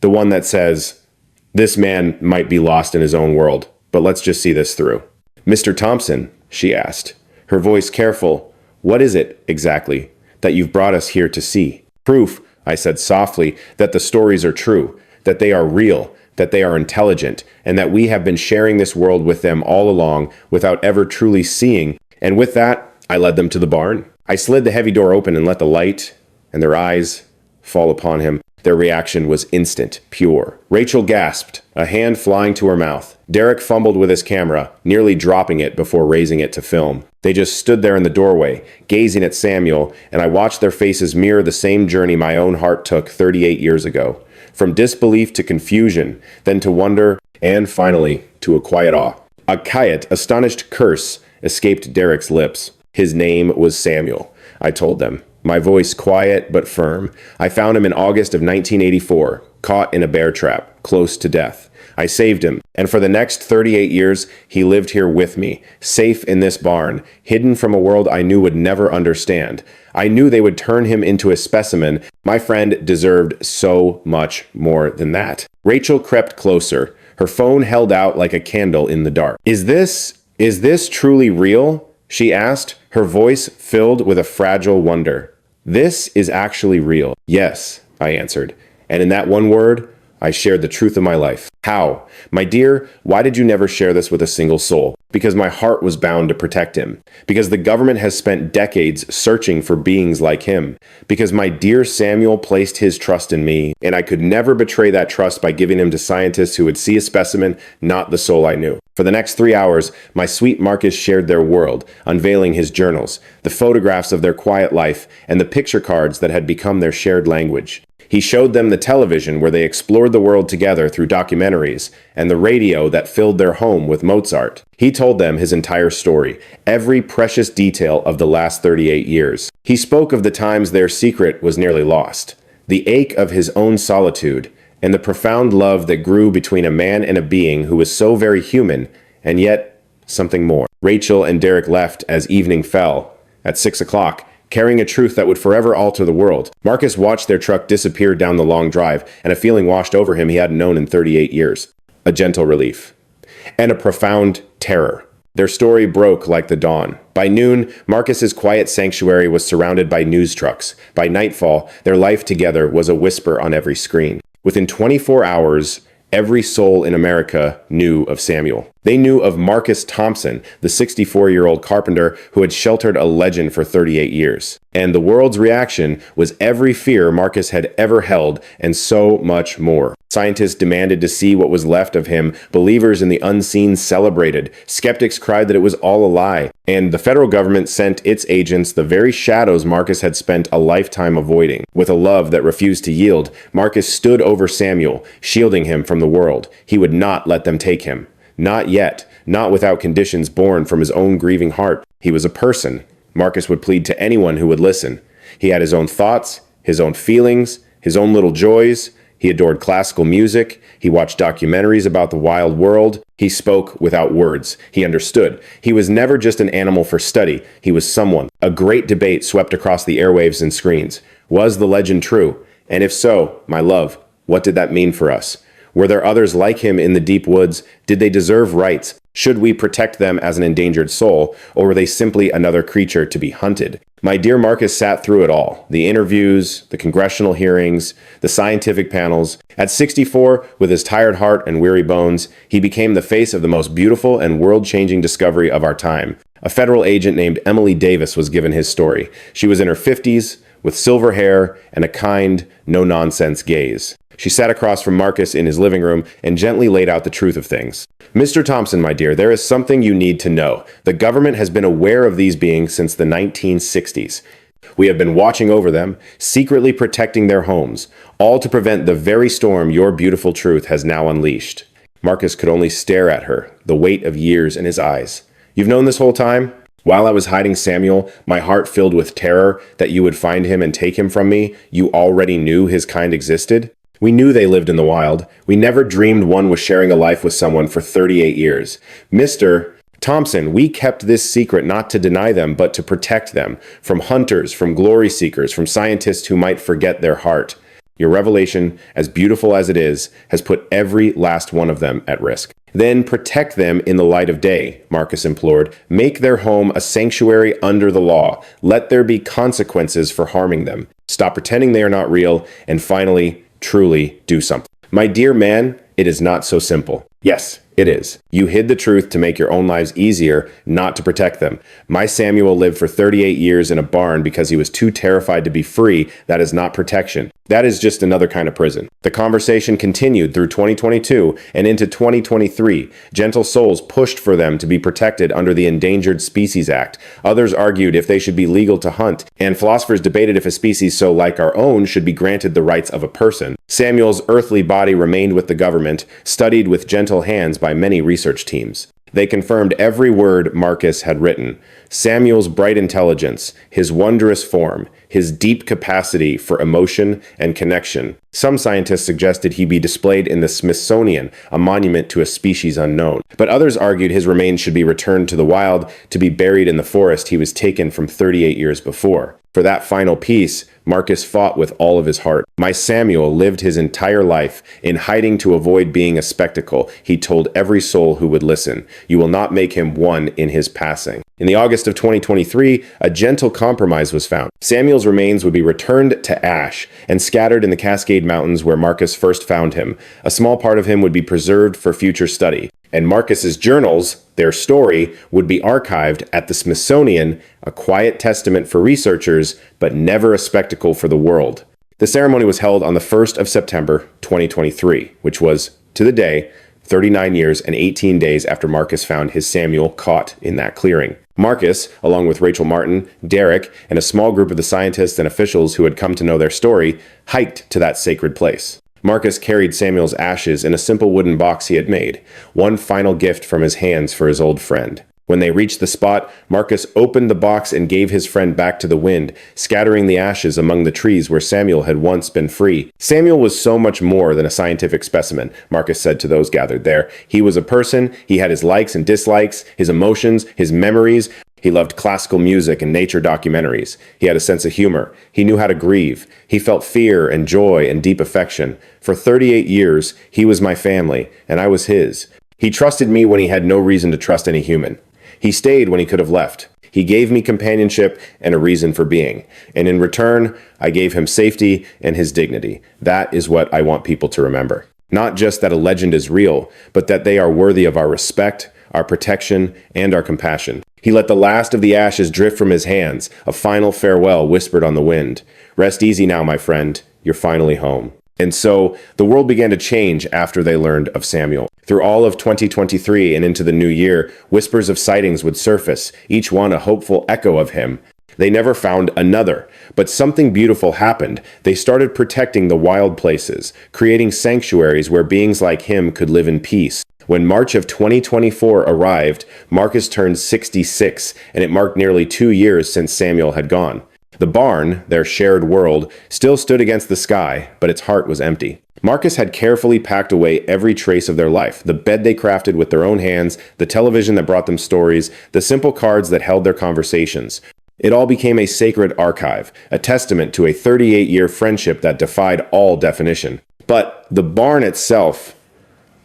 The one that says, this man might be lost in his own world, but let's just see this through. Mr. Thompson, she asked, her voice careful, what is it, exactly, that you've brought us here to see? Proof, I said softly, that the stories are true, that they are real, that they are intelligent, and that we have been sharing this world with them all along without ever truly seeing. And with that, I led them to the barn. I slid the heavy door open and let the light and their eyes fall upon him. Their reaction was instant, pure. Rachel gasped, a hand flying to her mouth. Derek fumbled with his camera, nearly dropping it before raising it to film. They just stood there in the doorway, gazing at Samuel, and I watched their faces mirror the same journey my own heart took 38 years ago. From disbelief to confusion, then to wonder, and finally, to a quiet awe. A quiet, astonished curse escaped Derek's lips. His name was Samuel, I told them. My voice quiet but firm. I found him in August of 1984, caught in a bear trap, close to death. I saved him, and for the next 38 years, he lived here with me, safe in this barn, hidden from a world I knew would never understand. I knew they would turn him into a specimen. My friend deserved so much more than that. Rachel crept closer, her phone held out like a candle in the dark. Is this truly real? She asked, her voice filled with a fragile wonder. This is actually real. Yes, I answered. And in that one word, I shared the truth of my life. How? My dear, why did you never share this with a single soul? Because my heart was bound to protect him. Because the government has spent decades searching for beings like him. Because my dear Samuel placed his trust in me, and I could never betray that trust by giving him to scientists who would see a specimen, not the soul I knew. For the next 3 hours, my sweet Marcus shared their world, unveiling his journals, the photographs of their quiet life, and the picture cards that had become their shared language. He showed them the television where they explored the world together through documentaries, and the radio that filled their home with Mozart. He told them his entire story, every precious detail of the last 38 years. He spoke of the times their secret was nearly lost, the ache of his own solitude, and the profound love that grew between a man and a being who was so very human, and yet something more. Rachel and Derek left as evening fell, at 6 o'clock, carrying a truth that would forever alter the world. Marcus watched their truck disappear down the long drive, and a feeling washed over him he hadn't known in 38 years. A gentle relief. And a profound terror. Their story broke like the dawn. By noon, Marcus's quiet sanctuary was surrounded by news trucks. By nightfall, their life together was a whisper on every screen. Within 24 hours, every soul in America knew of Samuel. They knew of Marcus Thompson, the 64-year-old carpenter who had sheltered a legend for 38 years. And the world's reaction was every fear Marcus had ever held, and so much more. Scientists demanded to see what was left of him. Believers in the unseen celebrated. Skeptics cried that it was all a lie. And the federal government sent its agents the very shadows Marcus had spent a lifetime avoiding. With a love that refused to yield, Marcus stood over Samuel, shielding him from the world. He would not let them take him. Not yet, not without conditions born from his own grieving heart. He was a person. Marcus would plead to anyone who would listen. He had his own thoughts, his own feelings, his own little joys. He adored classical music. He watched documentaries about the wild world. He spoke without words. He understood. He was never just an animal for study. He was someone. A great debate swept across the airwaves and screens. Was the legend true? And if so, my love, what did that mean for us? Were there others like him in the deep woods? Did they deserve rights? Should we protect them as an endangered soul, or were they simply another creature to be hunted? My dear Marcus sat through it all. The interviews, the congressional hearings, the scientific panels. At 64, with his tired heart and weary bones, he became the face of the most beautiful and world-changing discovery of our time. A federal agent named Emily Davis was given his story. She was in her 50s, with silver hair and a kind, no-nonsense gaze. She sat across from Marcus in his living room and gently laid out the truth of things. Mr. Thompson, my dear, there is something you need to know. The government has been aware of these beings since the 1960s. We have been watching over them, secretly protecting their homes, all to prevent the very storm your beautiful truth has now unleashed. Marcus could only stare at her, the weight of years in his eyes. You've known this whole time? While I was hiding Samuel, my heart filled with terror that you would find him and take him from me, you already knew his kind existed? We knew they lived in the wild. We never dreamed one was sharing a life with someone for 38 years. Mr. Thompson, we kept this secret not to deny them, but to protect them from hunters, from glory seekers, from scientists who might forget their heart. Your revelation, as beautiful as it is, has put every last one of them at risk. Then protect them in the light of day, Marcus implored. Make their home a sanctuary under the law. Let there be consequences for harming them. Stop pretending they are not real, and finally, truly do something. My dear man, it is not so simple. Yes, it is. You hid the truth to make your own lives easier, not to protect them. My Samuel lived for 38 years in a barn because he was too terrified to be free. That is not protection. That is just another kind of prison. The conversation continued through 2022 and into 2023. Gentle souls pushed for them to be protected under the Endangered Species Act. Others argued if they should be legal to hunt, and philosophers debated if a species so like our own should be granted the rights of a person. Samuel's earthly body remained with the government, studied with gentle hands by many research teams. They confirmed every word Marcus had written. Samuel's bright intelligence, his wondrous form, his deep capacity for emotion and connection. Some scientists suggested he be displayed in the Smithsonian, a monument to a species unknown. But others argued his remains should be returned to the wild to be buried in the forest he was taken from 38 years before. For that final piece, Marcus fought with all of his heart. My Samuel lived his entire life in hiding to avoid being a spectacle. He told every soul who would listen, you will not make him one in his passing. In the August of 2023, a gentle compromise was found. Samuel's remains would be returned to ash and scattered in the Cascade Mountains where Marcus first found him. A small part of him would be preserved for future study. And Marcus's journals, their story, would be archived at the Smithsonian, a quiet testament for researchers, but never a spectacle for the world. The ceremony was held on the 1st of September, 2023, which was, to the day, 39 years and 18 days after Marcus found his Samuel caught in that clearing. Marcus, along with Rachel Martin, Derek, and a small group of the scientists and officials who had come to know their story, hiked to that sacred place. Marcus carried Samuel's ashes in a simple wooden box he had made, one final gift from his hands for his old friend. When they reached the spot, Marcus opened the box and gave his friend back to the wind, scattering the ashes among the trees where Samuel had once been free. Samuel was so much more than a scientific specimen, Marcus said to those gathered there. He was a person, he had his likes and dislikes, his emotions, his memories. He loved classical music and nature documentaries. He had a sense of humor. He knew how to grieve. He felt fear and joy and deep affection. For 38 years, he was my family, and I was his. He trusted me when he had no reason to trust any human. He stayed when he could have left. He gave me companionship and a reason for being. And in return, I gave him safety and his dignity. That is what I want people to remember. Not just that a legend is real, but that they are worthy of our respect, our protection, and our compassion. He let the last of the ashes drift from his hands, a final farewell whispered on the wind. Rest easy now, my friend. You're finally home. And so, the world began to change after they learned of Samuel. Through all of 2023 and into the new year, whispers of sightings would surface, each one a hopeful echo of him. They never found another, but something beautiful happened. They started protecting the wild places, creating sanctuaries where beings like him could live in peace. When March of 2024 arrived, Marcus turned 66, and it marked nearly 2 years since Samuel had gone. The barn, their shared world, still stood against the sky, but its heart was empty. Marcus had carefully packed away every trace of their life, the bed they crafted with their own hands, the television that brought them stories, the simple cards that held their conversations. It all became a sacred archive, a testament to a 38-year friendship that defied all definition. But the barn itself,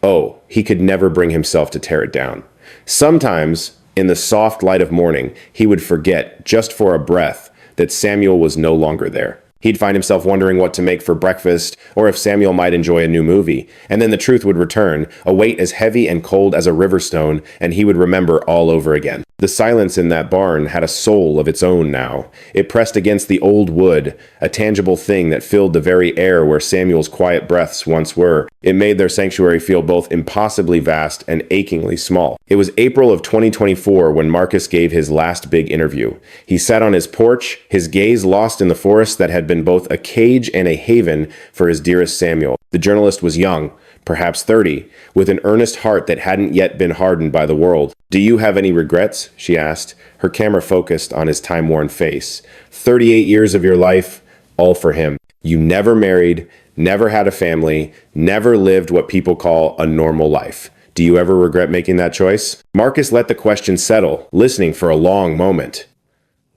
oh, he could never bring himself to tear it down. Sometimes, in the soft light of morning, he would forget, just for a breath, that Samuel was no longer there. He'd find himself wondering what to make for breakfast, or if Samuel might enjoy a new movie. And then the truth would return, a weight as heavy and cold as a river stone, and he would remember all over again. The silence in that barn had a soul of its own now. It pressed against the old wood, a tangible thing that filled the very air where Samuel's quiet breaths once were. It made their sanctuary feel both impossibly vast and achingly small. It was April of 2024 when Marcus gave his last big interview. He sat on his porch, his gaze lost in the forest that had been both a cage and a haven for his dearest Samuel. The journalist was young, perhaps 30, with an earnest heart that hadn't yet been hardened by the world. "Do you have any regrets?" she asked, her camera focused on his time-worn face. 38 years of your life, all for him. You never married, never had a family, never lived what people call a normal life. Do you ever regret making that choice? Marcus let the question settle, listening for a long moment.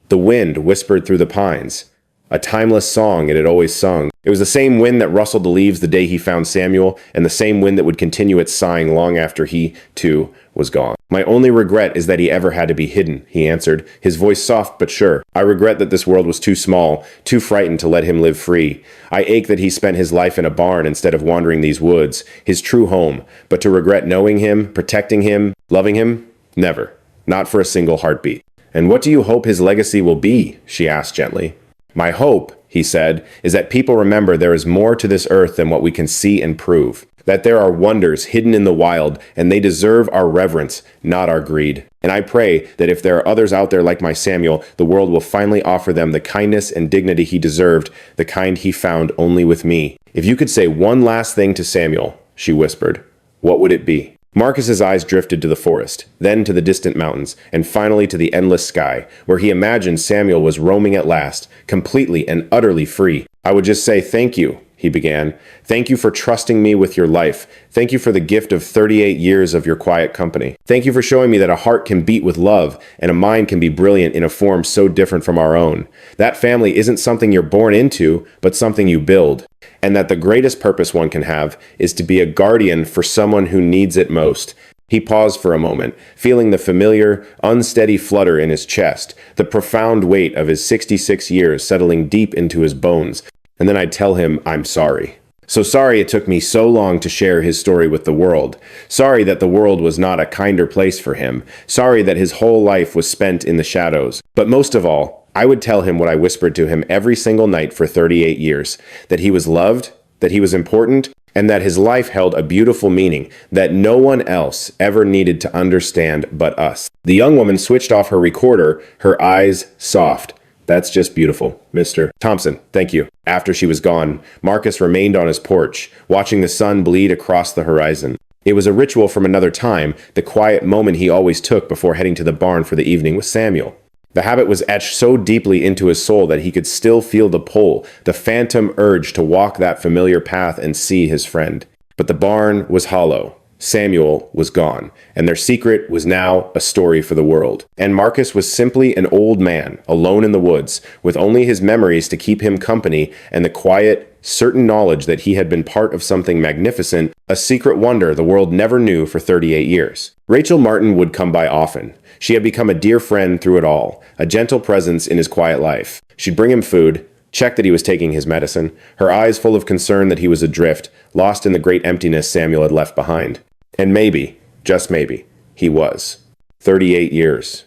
The wind whispered through the pines, a timeless song it had always sung. It was the same wind that rustled the leaves the day he found Samuel, and the same wind that would continue its sighing long after he, too, was gone. My only regret is that he ever had to be hidden, he answered, his voice soft but sure. I regret that this world was too small, too frightened to let him live free. I ache that he spent his life in a barn instead of wandering these woods, his true home. But to regret knowing him, protecting him, loving him? Never. Not for a single heartbeat. And what do you hope his legacy will be? She asked gently. My hope, he said, is that people remember there is more to this earth than what we can see and prove. That there are wonders hidden in the wild, and they deserve our reverence, not our greed. And I pray that if there are others out there like my Samuel, the world will finally offer them the kindness and dignity he deserved, the kind he found only with me. If you could say one last thing to Samuel, she whispered, what would it be? Marcus's eyes drifted to the forest, then to the distant mountains, and finally to the endless sky, where he imagined Samuel was roaming at last, completely and utterly free. I would just say thank you, he began. Thank you for trusting me with your life. Thank you for the gift of 38 years of your quiet company. Thank you for showing me that a heart can beat with love, and a mind can be brilliant in a form so different from our own. That family isn't something you're born into, but something you build. And that the greatest purpose one can have is to be a guardian for someone who needs it most. He paused for a moment, feeling the familiar, unsteady flutter in his chest, the profound weight of his 66 years settling deep into his bones. And then I'd tell him I'm sorry. So sorry it took me so long to share his story with the world. Sorry that the world was not a kinder place for him. Sorry that his whole life was spent in the shadows. But most of all, I would tell him what I whispered to him every single night for 38 years, that he was loved, that he was important, and that his life held a beautiful meaning that no one else ever needed to understand but us. The young woman switched off her recorder, her eyes soft. That's just beautiful, Mr. Thompson, thank you. After she was gone, Marcus remained on his porch, watching the sun bleed across the horizon. It was a ritual from another time, the quiet moment he always took before heading to the barn for the evening with Samuel. The habit was etched so deeply into his soul that he could still feel the pull, the phantom urge to walk that familiar path and see his friend. But the barn was hollow. Samuel was gone, and their secret was now a story for the world. And Marcus was simply an old man, alone in the woods, with only his memories to keep him company and the quiet, certain knowledge that he had been part of something magnificent, a secret wonder the world never knew for 38 years. Rachel Martin would come by often. She had become a dear friend through it all, a gentle presence in his quiet life. She'd bring him food, check that he was taking his medicine, her eyes full of concern that he was adrift, lost in the great emptiness Samuel had left behind. And maybe, just maybe, he was. 38 years.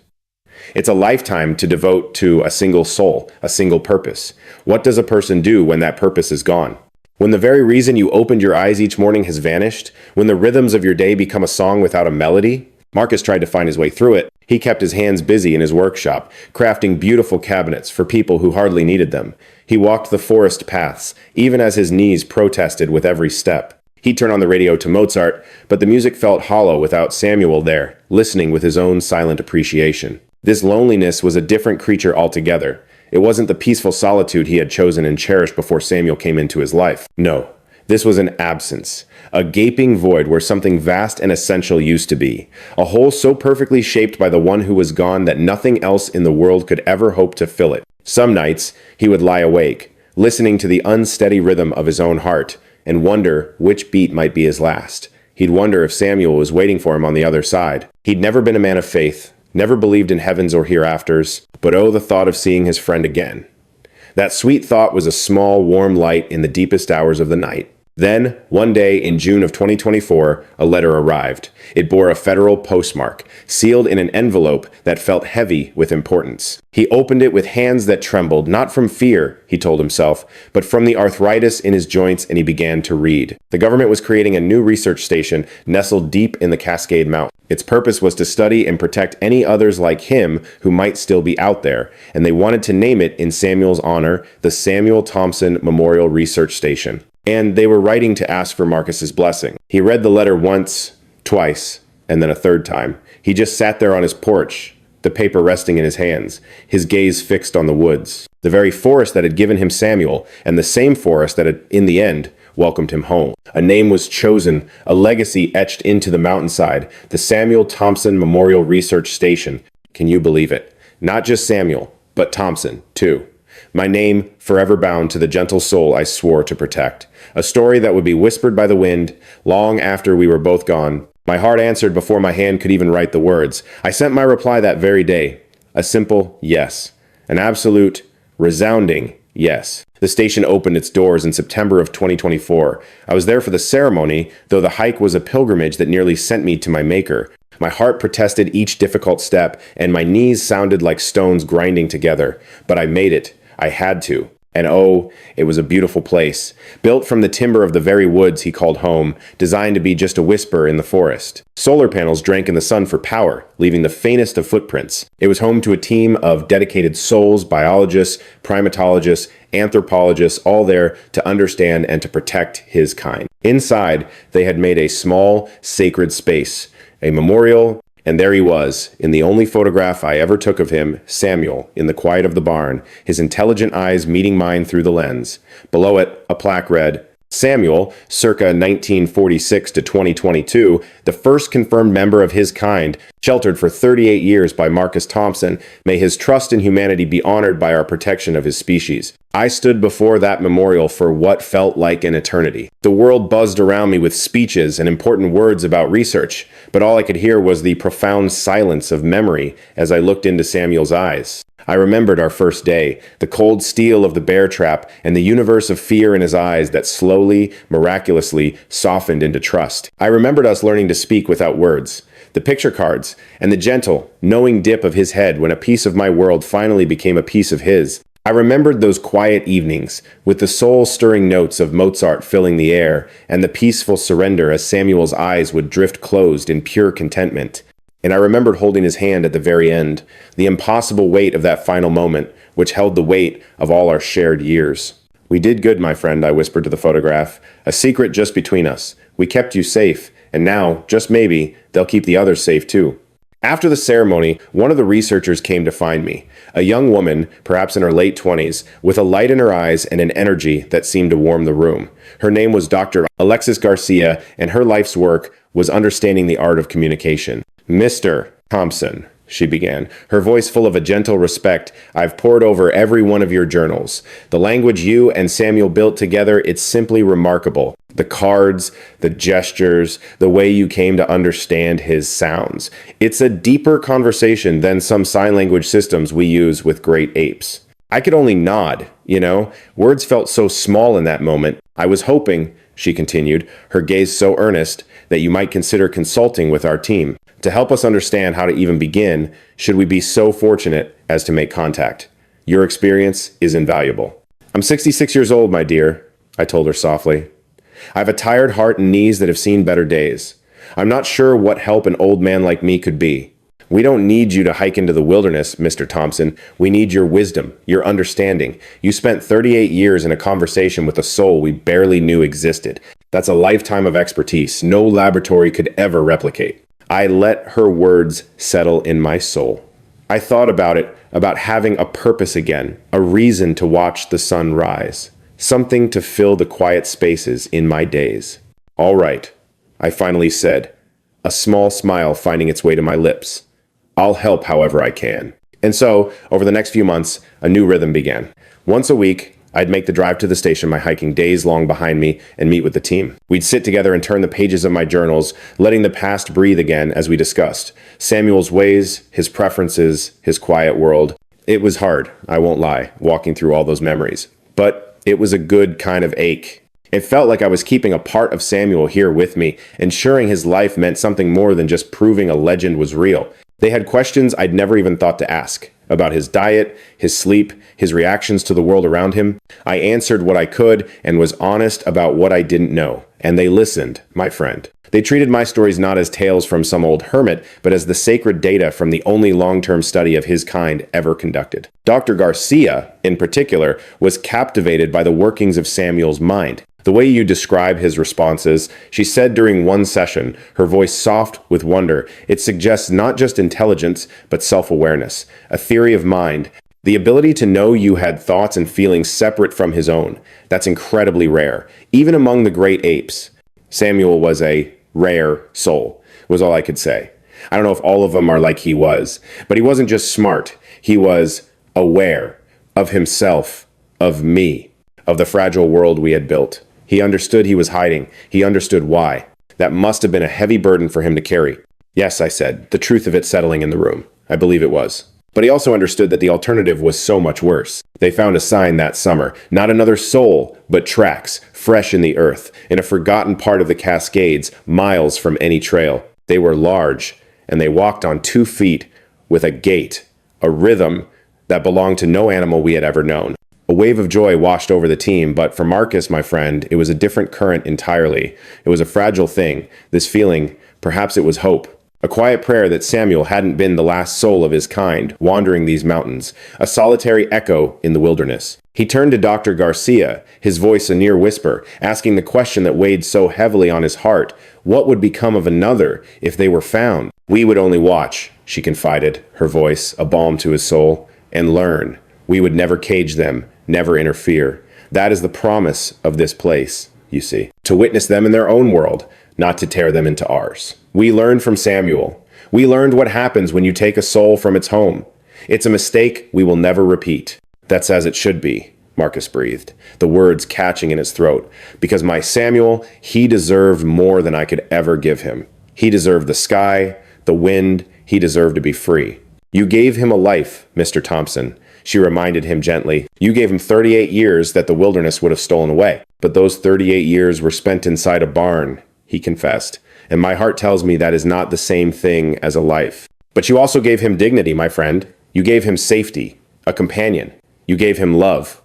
It's a lifetime to devote to a single soul, a single purpose. What does a person do when that purpose is gone? When the very reason you opened your eyes each morning has vanished? When the rhythms of your day become a song without a melody? Marcus tried to find his way through it. He kept his hands busy in his workshop, crafting beautiful cabinets for people who hardly needed them. He walked the forest paths, even as his knees protested with every step. He'd turn on the radio to Mozart, but the music felt hollow without Samuel there, listening with his own silent appreciation. This loneliness was a different creature altogether. It wasn't the peaceful solitude he had chosen and cherished before Samuel came into his life. No, this was an absence, a gaping void where something vast and essential used to be, a hole so perfectly shaped by the one who was gone that nothing else in the world could ever hope to fill it. Some nights, he would lie awake, listening to the unsteady rhythm of his own heart, and wonder which beat might be his last. He'd wonder if Samuel was waiting for him on the other side. He'd never been a man of faith, never believed in heavens or hereafters, but oh, the thought of seeing his friend again. That sweet thought was a small, warm light in the deepest hours of the night. Then, one day in June of 2024, a letter arrived. It bore a federal postmark, sealed in an envelope that felt heavy with importance. He opened it with hands that trembled, not from fear, he told himself, but from the arthritis in his joints, and he began to read. The government was creating a new research station nestled deep in the Cascade Mountains. Its purpose was to study and protect any others like him who might still be out there, and they wanted to name it in Samuel's honor, the Samuel Thompson Memorial Research Station. And they were writing to ask for Marcus's blessing. He read the letter once, twice, and then a third time. He just sat there on his porch, the paper resting in his hands, his gaze fixed on the woods. The very forest that had given him Samuel, and the same forest that had, in the end, welcomed him home. A name was chosen, a legacy etched into the mountainside, the Samuel Thompson Memorial Research Station. Can you believe it? Not just Samuel, but Thompson, too. My name forever bound to the gentle soul I swore to protect. A story that would be whispered by the wind long after we were both gone. My heart answered before my hand could even write the words. I sent my reply that very day. A simple yes. An absolute, resounding yes. The station opened its doors in September of 2024. I was there for the ceremony, though the hike was a pilgrimage that nearly sent me to my maker. My heart protested each difficult step, and my knees sounded like stones grinding together. But I made it. I had to. And oh, it was a beautiful place, built from the timber of the very woods he called home, designed to be just a whisper in the forest. Solar panels drank in the sun for power, leaving the faintest of footprints. It was home to a team of dedicated souls, biologists, primatologists, anthropologists, all there to understand and to protect his kind. Inside, they had made a small, sacred space, a memorial. And there he was, in the only photograph I ever took of him, Samuel, in the quiet of the barn, his intelligent eyes meeting mine through the lens. Below it, a plaque read, Samuel, circa 1946 to 2022, the first confirmed member of his kind, sheltered for 38 years by Marcus Thompson, may his trust in humanity be honored by our protection of his species. I stood before that memorial for what felt like an eternity. The world buzzed around me with speeches and important words about research, but all I could hear was the profound silence of memory as I looked into Samuel's eyes. I remembered our first day, the cold steel of the bear trap, and the universe of fear in his eyes that slowly, miraculously softened into trust. I remembered us learning to speak without words, the picture cards, and the gentle, knowing dip of his head when a piece of my world finally became a piece of his. I remembered those quiet evenings, with the soul-stirring notes of Mozart filling the air, and the peaceful surrender as Samuel's eyes would drift closed in pure contentment. And I remembered holding his hand at the very end, the impossible weight of that final moment, which held the weight of all our shared years. We did good, my friend, I whispered to the photograph. A secret just between us. We kept you safe, and now, just maybe, they'll keep the others safe too. After the ceremony, one of the researchers came to find me, a young woman, perhaps in her late 20s, with a light in her eyes and an energy that seemed to warm the room. Her name was Dr. Alexis Garcia, and her life's work was understanding the art of communication. Mr. Thompson, she began, her voice full of a gentle respect, I've pored over every one of your journals. The language you and Samuel built together, it's simply remarkable. The cards, the gestures, the way you came to understand his sounds. It's a deeper conversation than some sign language systems we use with great apes. I could only nod, Words felt so small in that moment. I was hoping, she continued, her gaze so earnest, that you might consider consulting with our team to help us understand how to even begin should we be so fortunate as to make contact. Your experience is invaluable. I'm 66 years old, my dear, I told her softly. I have a tired heart and knees that have seen better days. I'm not sure what help an old man like me could be. We don't need you to hike into the wilderness, Mr. Thompson. We need your wisdom, your understanding. You spent 38 years in a conversation with a soul we barely knew existed. That's a lifetime of expertise no laboratory could ever replicate. I let her words settle in my soul. I thought about it, about having a purpose again, a reason to watch the sun rise, something to fill the quiet spaces in my days. All right, I finally said, a small smile finding its way to my lips. I'll help however I can. And so, over the next few months, a new rhythm began. Once a week, I'd make the drive to the station, my hiking days long behind me, and meet with the team. We'd sit together and turn the pages of my journals, letting the past breathe again as we discussed. Samuel's ways, his preferences, his quiet world. It was hard, I won't lie, walking through all those memories. But it was a good kind of ache. It felt like I was keeping a part of Samuel here with me, ensuring his life meant something more than just proving a legend was real. They had questions I'd never even thought to ask. About his diet, his sleep, his reactions to the world around him. I answered what I could and was honest about what I didn't know. And they listened, my friend. They treated my stories not as tales from some old hermit, but as the sacred data from the only long-term study of his kind ever conducted. Dr. Garcia, in particular, was captivated by the workings of Samuel's mind. The way you describe his responses, she said during one session, her voice soft with wonder, it suggests not just intelligence, but self-awareness, a theory of mind The ability to know you had thoughts and feelings separate from his own, that's incredibly rare, even among the great apes. Samuel was a rare soul, was all I could say. I don't know if all of them are like he was, but he wasn't just smart. He was aware of himself, of me, of the fragile world we had built. He understood he was hiding. He understood why. That must have been a heavy burden for him to carry. Yes, I said, the truth of it settling in the room. I believe it was. But he also understood that the alternative was so much worse. They found a sign that summer. Not another soul, but tracks, fresh in the earth, in a forgotten part of the Cascades, miles from any trail. They were large, and they walked on 2 feet with a gait, a rhythm that belonged to no animal we had ever known. A wave of joy washed over the team, but for Marcus, my friend, it was a different current entirely. It was a fragile thing. This feeling, perhaps it was hope. A quiet prayer that Samuel hadn't been the last soul of his kind, wandering these mountains, a solitary echo in the wilderness. He turned to Dr. Garcia, his voice a near whisper, asking the question that weighed so heavily on his heart. What would become of another if they were found? We would only watch, she confided, her voice a balm to his soul, and learn. We would never cage them, never interfere. That is the promise of this place, you see. To witness them in their own world, not to tear them into ours. We learned from Samuel. We learned what happens when you take a soul from its home. It's a mistake we will never repeat. That's as it should be, Marcus breathed, the words catching in his throat. Because my Samuel, he deserved more than I could ever give him. He deserved the sky, the wind, he deserved to be free. You gave him a life, Mr. Thompson, she reminded him gently. You gave him 38 years that the wilderness would have stolen away. But those 38 years were spent inside a barn, he confessed. And my heart tells me that is not the same thing as a life. But you also gave him dignity, my friend. You gave him safety, a companion. You gave him love.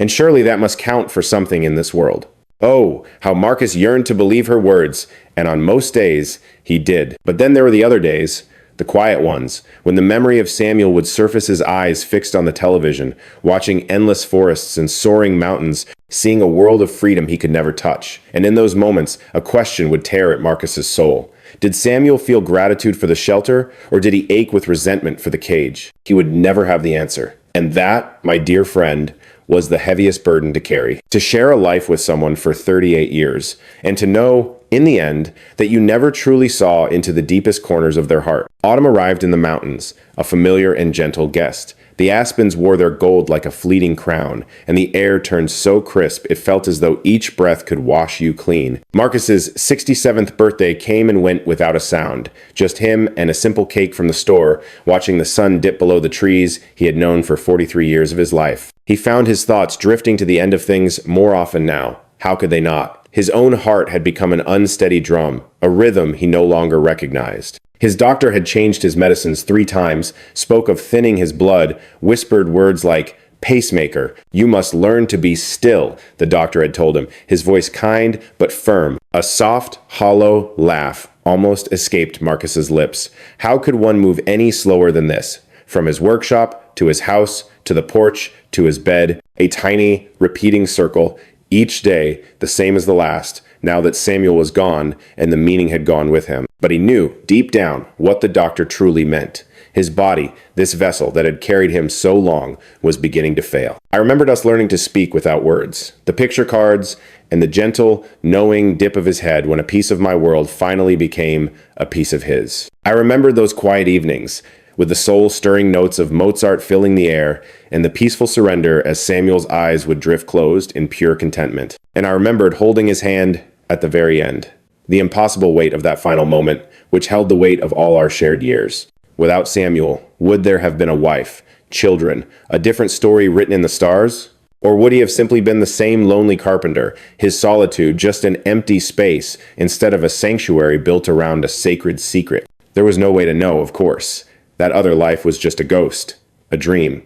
And surely that must count for something in this world. Oh, how Marcus yearned to believe her words, and on most days, he did. But then there were the other days, the quiet ones, when the memory of Samuel would surface his eyes fixed on the television, watching endless forests and soaring mountains, seeing a world of freedom he could never touch. And in those moments, a question would tear at Marcus's soul. Did Samuel feel gratitude for the shelter, or did he ache with resentment for the cage? He would never have the answer. And that, my dear friend, was the heaviest burden to carry. To share a life with someone for 38 years, and to know, in the end, that you never truly saw into the deepest corners of their heart. Autumn arrived in the mountains, a familiar and gentle guest. The aspens wore their gold like a fleeting crown, and the air turned so crisp it felt as though each breath could wash you clean. Marcus's 67th birthday came and went without a sound. Just him and a simple cake from the store, watching the sun dip below the trees he had known for 43 years of his life. He found his thoughts drifting to the end of things more often now. How could they not? His own heart had become an unsteady drum, a rhythm he no longer recognized. His doctor had changed his medicines 3 times, spoke of thinning his blood, whispered words like, "Pacemaker, you must learn to be still," the doctor had told him, his voice kind but firm. A soft, hollow laugh almost escaped Marcus's lips. How could one move any slower than this? From his workshop, to his house, to the porch, to his bed, a tiny, repeating circle, each day the same as the last, now that Samuel was gone and the meaning had gone with him. But he knew, deep down, what the doctor truly meant. His body, this vessel that had carried him so long, was beginning to fail. I remembered us learning to speak without words, the picture cards, and the gentle, knowing dip of his head when a piece of my world finally became a piece of his. I remembered those quiet evenings, with the soul-stirring notes of Mozart filling the air, and the peaceful surrender as Samuel's eyes would drift closed in pure contentment. And I remembered holding his hand at the very end, the impossible weight of that final moment, which held the weight of all our shared years. Without Samuel, would there have been a wife, children, a different story written in the stars? Or would he have simply been the same lonely carpenter, his solitude just an empty space instead of a sanctuary built around a sacred secret? There was no way to know, of course. That other life was just a ghost, a dream.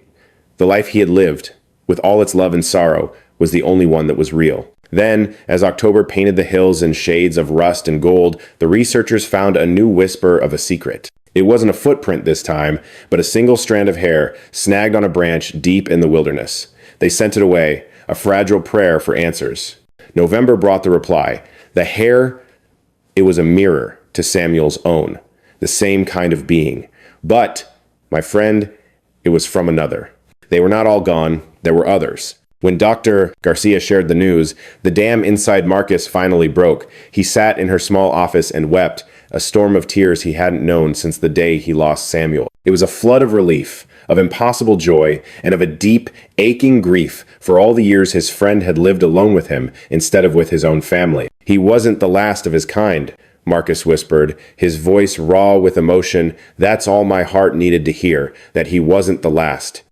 The life he had lived, with all its love and sorrow, was the only one that was real. Then, as October painted the hills in shades of rust and gold, the researchers found a new whisper of a secret. It wasn't a footprint this time, but a single strand of hair snagged on a branch deep in the wilderness. They sent it away, a fragile prayer for answers. November brought the reply. The hair, it was a mirror to Samuel's own, the same kind of being. But, my friend, it was from another. they were not all gone. There were others. When Dr. Garcia shared the news, the dam inside Marcus finally broke. He sat in her small office and wept, a storm of tears he hadn't known since the day he lost Samuel. It was a flood of relief, of impossible joy, and of a deep, aching grief for all the years his friend had lived alone with him instead of with his own family. He wasn't the last of his kind, Marcus whispered, his voice raw with emotion. That's all my heart needed to hear, that he wasn't the last.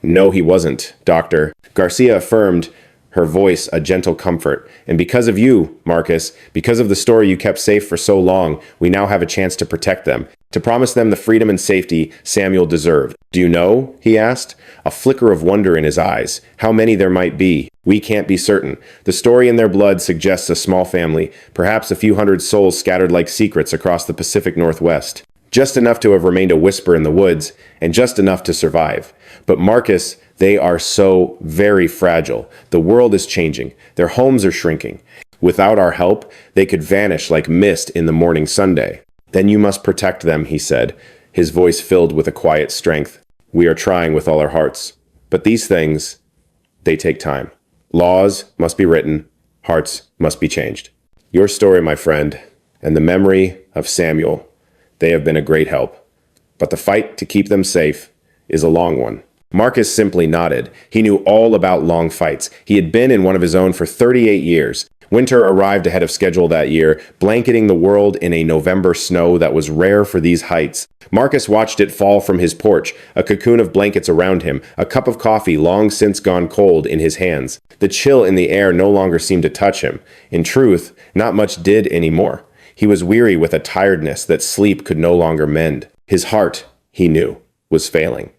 No, he wasn't, Doctor. Garcia affirmed, her voice a gentle comfort. And because of you, Marcus, because of the story you kept safe for so long, we now have a chance to protect them, to promise them the freedom and safety Samuel deserved. Do you know? He asked, a flicker of wonder in his eyes. How many there might be? We can't be certain. The story in their blood suggests a small family, perhaps a few hundred souls scattered like secrets across the Pacific Northwest. Just enough to have remained a whisper in the woods, and just enough to survive. But Marcus, they are so very fragile. The world is changing. Their homes are shrinking. Without our help, they could vanish like mist in the morning Sunday. Then you must protect them, he said, his voice filled with a quiet strength. We are trying with all our hearts. But these things, they take time. Laws must be written. Hearts must be changed. Your story, my friend, and the memory of Samuel, they have been a great help. But the fight to keep them safe is a long one. Marcus simply nodded. He knew all about long fights. He had been in one of his own for 38 years. Winter arrived ahead of schedule that year, blanketing the world in a November snow that was rare for these heights. Marcus watched it fall from his porch, a cocoon of blankets around him, a cup of coffee long since gone cold in his hands. The chill in the air no longer seemed to touch him. In truth, not much did anymore. He was weary with a tiredness that sleep could no longer mend. His heart, he knew, was failing.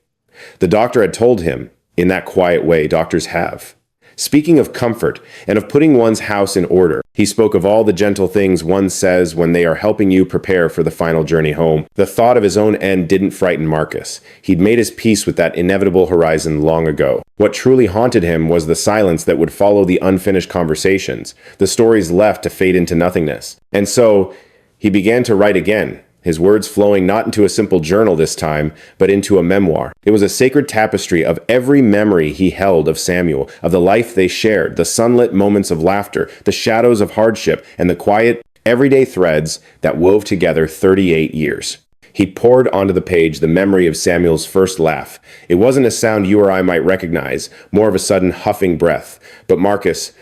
The doctor had told him, in that quiet way doctors have. Speaking of comfort and of putting one's house in order, he spoke of all the gentle things one says when they are helping you prepare for the final journey home. The thought of his own end didn't frighten Marcus. He'd made his peace with that inevitable horizon long ago. What truly haunted him was the silence that would follow the unfinished conversations, the stories left to fade into nothingness. And so, he began to write again, his words flowing not into a simple journal this time, but into a memoir. It was a sacred tapestry of every memory he held of Samuel, of the life they shared, the sunlit moments of laughter, the shadows of hardship, and the quiet, everyday threads that wove together 38 years. He poured onto the page the memory of Samuel's first laugh. It wasn't a sound you or I might recognize, more of a sudden huffing breath. But Marcus,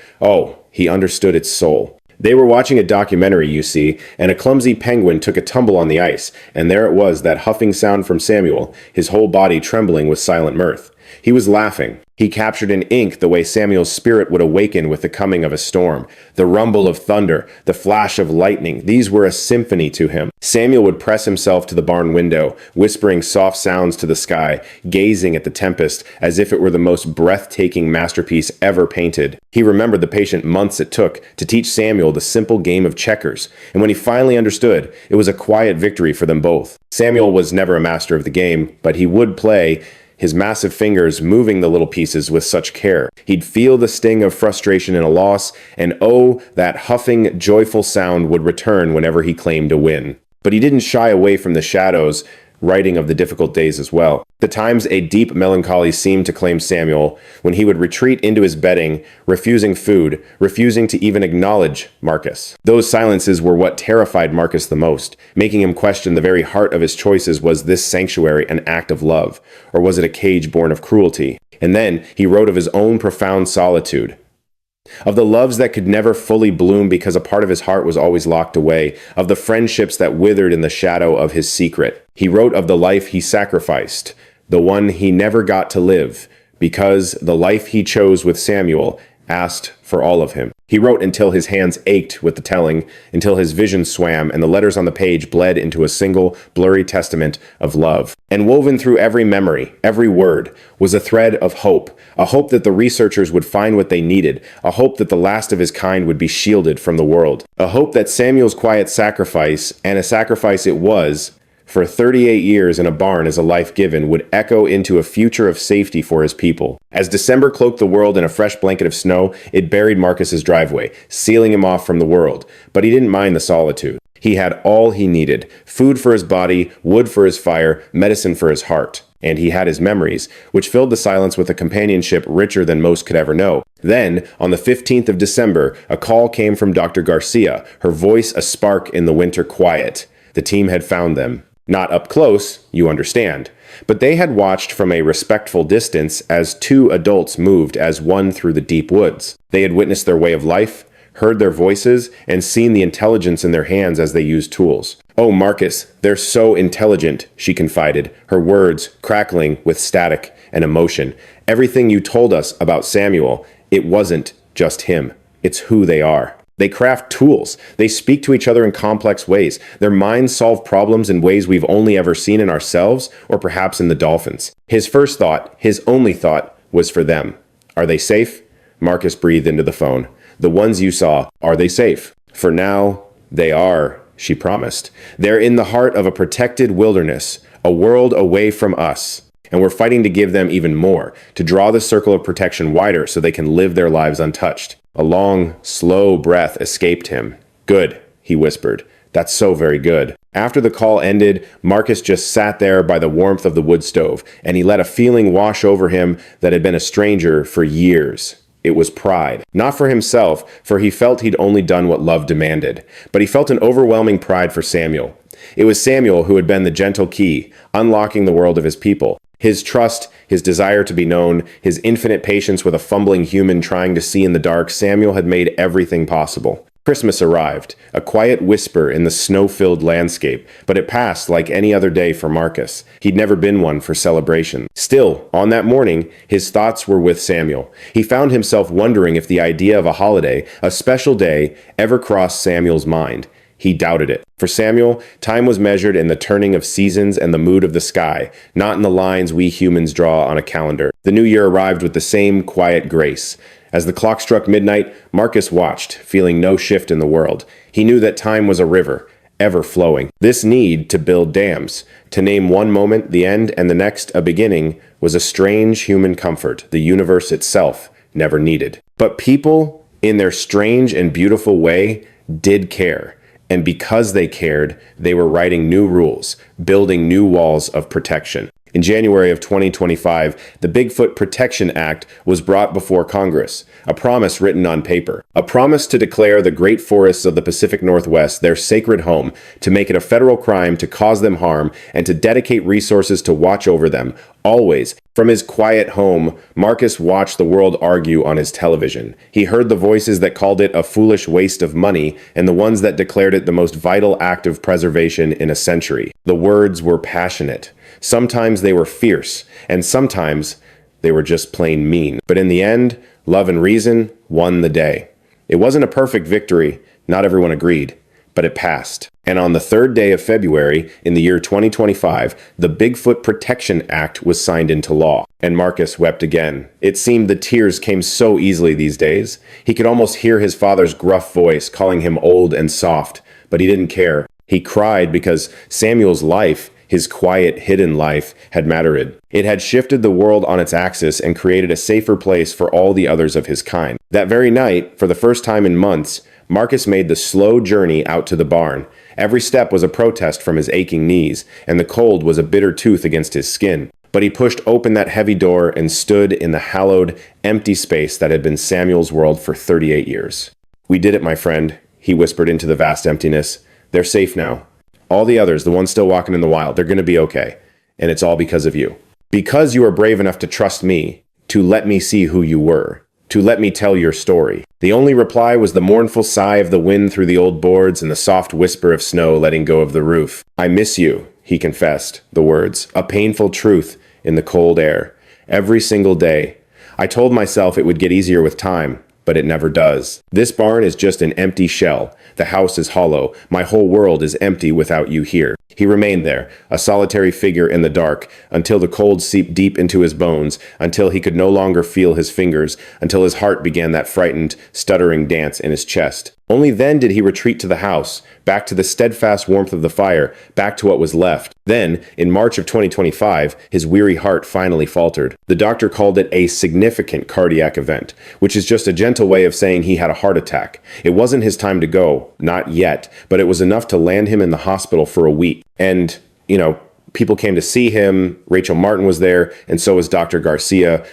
he understood its soul. They were watching a documentary, you see, and a clumsy penguin took a tumble on the ice, and there it was, that huffing sound from Samuel, his whole body trembling with silent mirth. He was laughing. He captured in ink the way Samuel's spirit would awaken with the coming of a storm. The rumble of thunder, the flash of lightning, these were a symphony to him. Samuel would press himself to the barn window, whispering soft sounds to the sky, gazing at the tempest as if it were the most breathtaking masterpiece ever painted. He remembered the patient months it took to teach Samuel the simple game of checkers, and when he finally understood, it was a quiet victory for them both. Samuel was never a master of the game, but he would play, his massive fingers moving the little pieces with such care. He'd feel the sting of frustration in a loss, and that huffing, joyful sound would return whenever he claimed a win. But he didn't shy away from the shadows, writing of the difficult days as well. The times a deep melancholy seemed to claim Samuel, when he would retreat into his bedding, refusing food, refusing to even acknowledge Marcus. Those silences were what terrified Marcus the most, making him question the very heart of his choices. Was this sanctuary an act of love, or was it a cage born of cruelty? And then he wrote of his own profound solitude, of the loves that could never fully bloom because a part of his heart was always locked away, of the friendships that withered in the shadow of his secret. He wrote of the life he sacrificed, the one he never got to live, because the life he chose with Samuel asked for all of him. He wrote until his hands ached with the telling, until his vision swam and the letters on the page bled into a single, blurry testament of love. And woven through every memory, every word, was a thread of hope, a hope that the researchers would find what they needed, a hope that the last of his kind would be shielded from the world, a hope that Samuel's quiet sacrifice, and a sacrifice it was, for 38 years in a barn as a life given, would echo into a future of safety for his people. As December cloaked the world in a fresh blanket of snow, it buried Marcus's driveway, sealing him off from the world. But he didn't mind the solitude. He had all he needed: food for his body, wood for his fire, medicine for his heart. And he had his memories, which filled the silence with a companionship richer than most could ever know. Then, on the 15th of December, a call came from Dr. Garcia, her voice a spark in the winter quiet. The team had found them. Not up close, you understand. But they had watched from a respectful distance as two adults moved as one through the deep woods. They had witnessed their way of life, heard their voices, and seen the intelligence in their hands as they used tools. "Oh, Marcus, they're so intelligent," she confided, her words crackling with static and emotion. "Everything you told us about Samuel, it wasn't just him. It's who they are. They craft tools. They speak to each other in complex ways. Their minds solve problems in ways we've only ever seen in ourselves or perhaps in the dolphins." His first thought, his only thought, was for them. "Are they safe?" Marcus breathed into the phone. "The ones you saw, are they safe?" "For now, they are," she promised. "They're in the heart of a protected wilderness, a world away from us. And we're fighting to give them even more, to draw the circle of protection wider so they can live their lives untouched." A long, slow breath escaped him. "Good," he whispered. "That's so very good." After the call ended, Marcus just sat there by the warmth of the wood stove, and he let a feeling wash over him that had been a stranger for years. It was pride. Not for himself, for he felt he'd only done what love demanded, but he felt an overwhelming pride for Samuel. It was Samuel who had been the gentle key, unlocking the world of his people. His trust, his desire to be known, his infinite patience with a fumbling human trying to see in the dark, Samuel had made everything possible. Christmas arrived, a quiet whisper in the snow-filled landscape, but it passed like any other day for Marcus. He'd never been one for celebration. Still, on that morning, his thoughts were with Samuel. He found himself wondering if the idea of a holiday, a special day, ever crossed Samuel's mind. He doubted it. For Samuel, time was measured in the turning of seasons and the mood of the sky, not in the lines we humans draw on a calendar. The new year arrived with the same quiet grace. As the clock struck midnight, Marcus watched, feeling no shift in the world. He knew that time was a river, ever flowing. This need to build dams, to name one moment the end and the next a beginning, was a strange human comfort the universe itself never needed. But people, in their strange and beautiful way, did care. And because they cared, they were writing new rules, building new walls of protection. In January of 2025, the Bigfoot Protection Act was brought before Congress, a promise written on paper, a promise to declare the great forests of the Pacific Northwest their sacred home, to make it a federal crime to cause them harm, and to dedicate resources to watch over them, always. From his quiet home, Marcus watched the world argue on his television. He heard the voices that called it a foolish waste of money, and the ones that declared it the most vital act of preservation in a century. The words were passionate. Sometimes they were fierce, and sometimes they were just plain mean. But in the end, love and reason won the day. It wasn't a perfect victory, not everyone agreed, but it passed. And on the third day of February, in the year 2025, the Bigfoot Protection Act was signed into law. And Marcus wept again. It seemed the tears came so easily these days. He could almost hear his father's gruff voice calling him old and soft, but he didn't care. He cried because Samuel's life, his quiet, hidden life, had mattered. It had shifted the world on its axis and created a safer place for all the others of his kind. That very night, for the first time in months, Marcus made the slow journey out to the barn. Every step was a protest from his aching knees, and the cold was a bitter tooth against his skin. But he pushed open that heavy door and stood in the hallowed, empty space that had been Samuel's world for 38 years. "We did it, my friend," he whispered into the vast emptiness. "They're safe now. All the others, the ones still walking in the wild, they're going to be okay. And it's all because of you. Because you were brave enough to trust me, to let me see who you were, to let me tell your story." The only reply was the mournful sigh of the wind through the old boards and the soft whisper of snow letting go of the roof. "I miss you," he confessed, the words, a painful truth in the cold air. "Every single day. I told myself it would get easier with time, but it never does. This barn is just an empty shell. The house is hollow. My whole world is empty without you here." He remained there, a solitary figure in the dark, until the cold seeped deep into his bones, until he could no longer feel his fingers, until his heart began that frightened, stuttering dance in his chest. Only then did he retreat to the house, back to the steadfast warmth of the fire, back to what was left. Then, in March of 2025, his weary heart finally faltered. The doctor called it a significant cardiac event, which is just a gentle way of saying he had a heart attack. It wasn't his time to go, not yet, but it was enough to land him in the hospital for a week. And, People came to see him. Rachel Martin was there, and so was Dr. Garcia.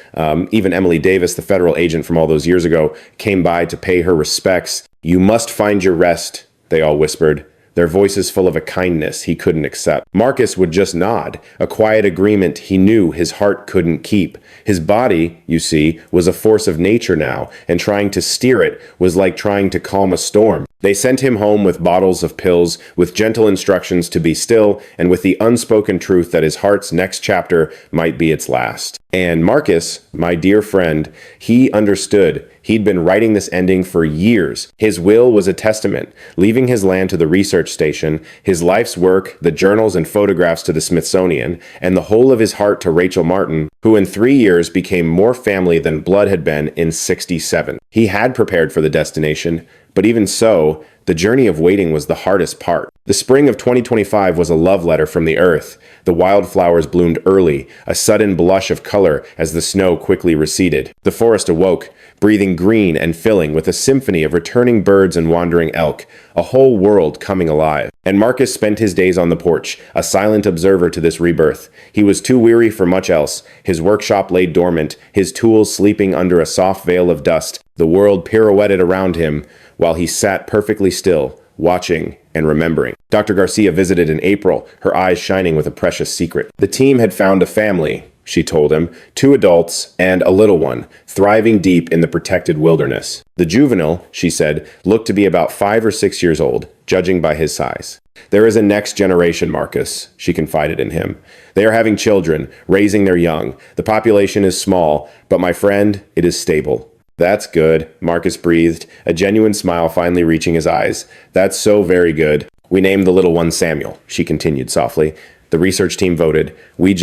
Even Emily Davis, the federal agent from all those years ago, came by to pay her respects. "You must find your rest," they all whispered, their voices full of a kindness he couldn't accept. Marcus would just nod, a quiet agreement he knew his heart couldn't keep. His body, you see, was a force of nature now, and trying to steer it was like trying to calm a storm. They sent him home with bottles of pills, with gentle instructions to be still, and with the unspoken truth that his heart's next chapter might be its last. And Marcus, my dear friend, he understood. He'd been writing this ending for years. His will was a testament, leaving his land to the research station, his life's work, the journals and photographs to the Smithsonian, and the whole of his heart to Rachel Martin, who in 3 years became more family than blood had been in 67. He had prepared for the destination, but even so, the journey of waiting was the hardest part. The spring of 2025 was a love letter from the earth. The wildflowers bloomed early, a sudden blush of color as the snow quickly receded. The forest awoke, breathing green and filling with a symphony of returning birds and wandering elk, a whole world coming alive. And Marcus spent his days on the porch, a silent observer to this rebirth. He was too weary for much else. His workshop lay dormant, his tools sleeping under a soft veil of dust. The world pirouetted around him, while he sat perfectly still, watching and remembering. Dr. Garcia visited in April, her eyes shining with a precious secret. The team had found a family, she told him, 2 adults and a little one, thriving deep in the protected wilderness. The juvenile, she said, looked to be about 5 or 6 years old, judging by his size. "There is a next generation, Marcus," she confided in him. "They are having children, raising their young. The population is small, but my friend, it is stable." "That's good," Marcus breathed, a genuine smile finally reaching his eyes. "That's so very good." "We named the little one Samuel," she continued softly. "The research team voted. We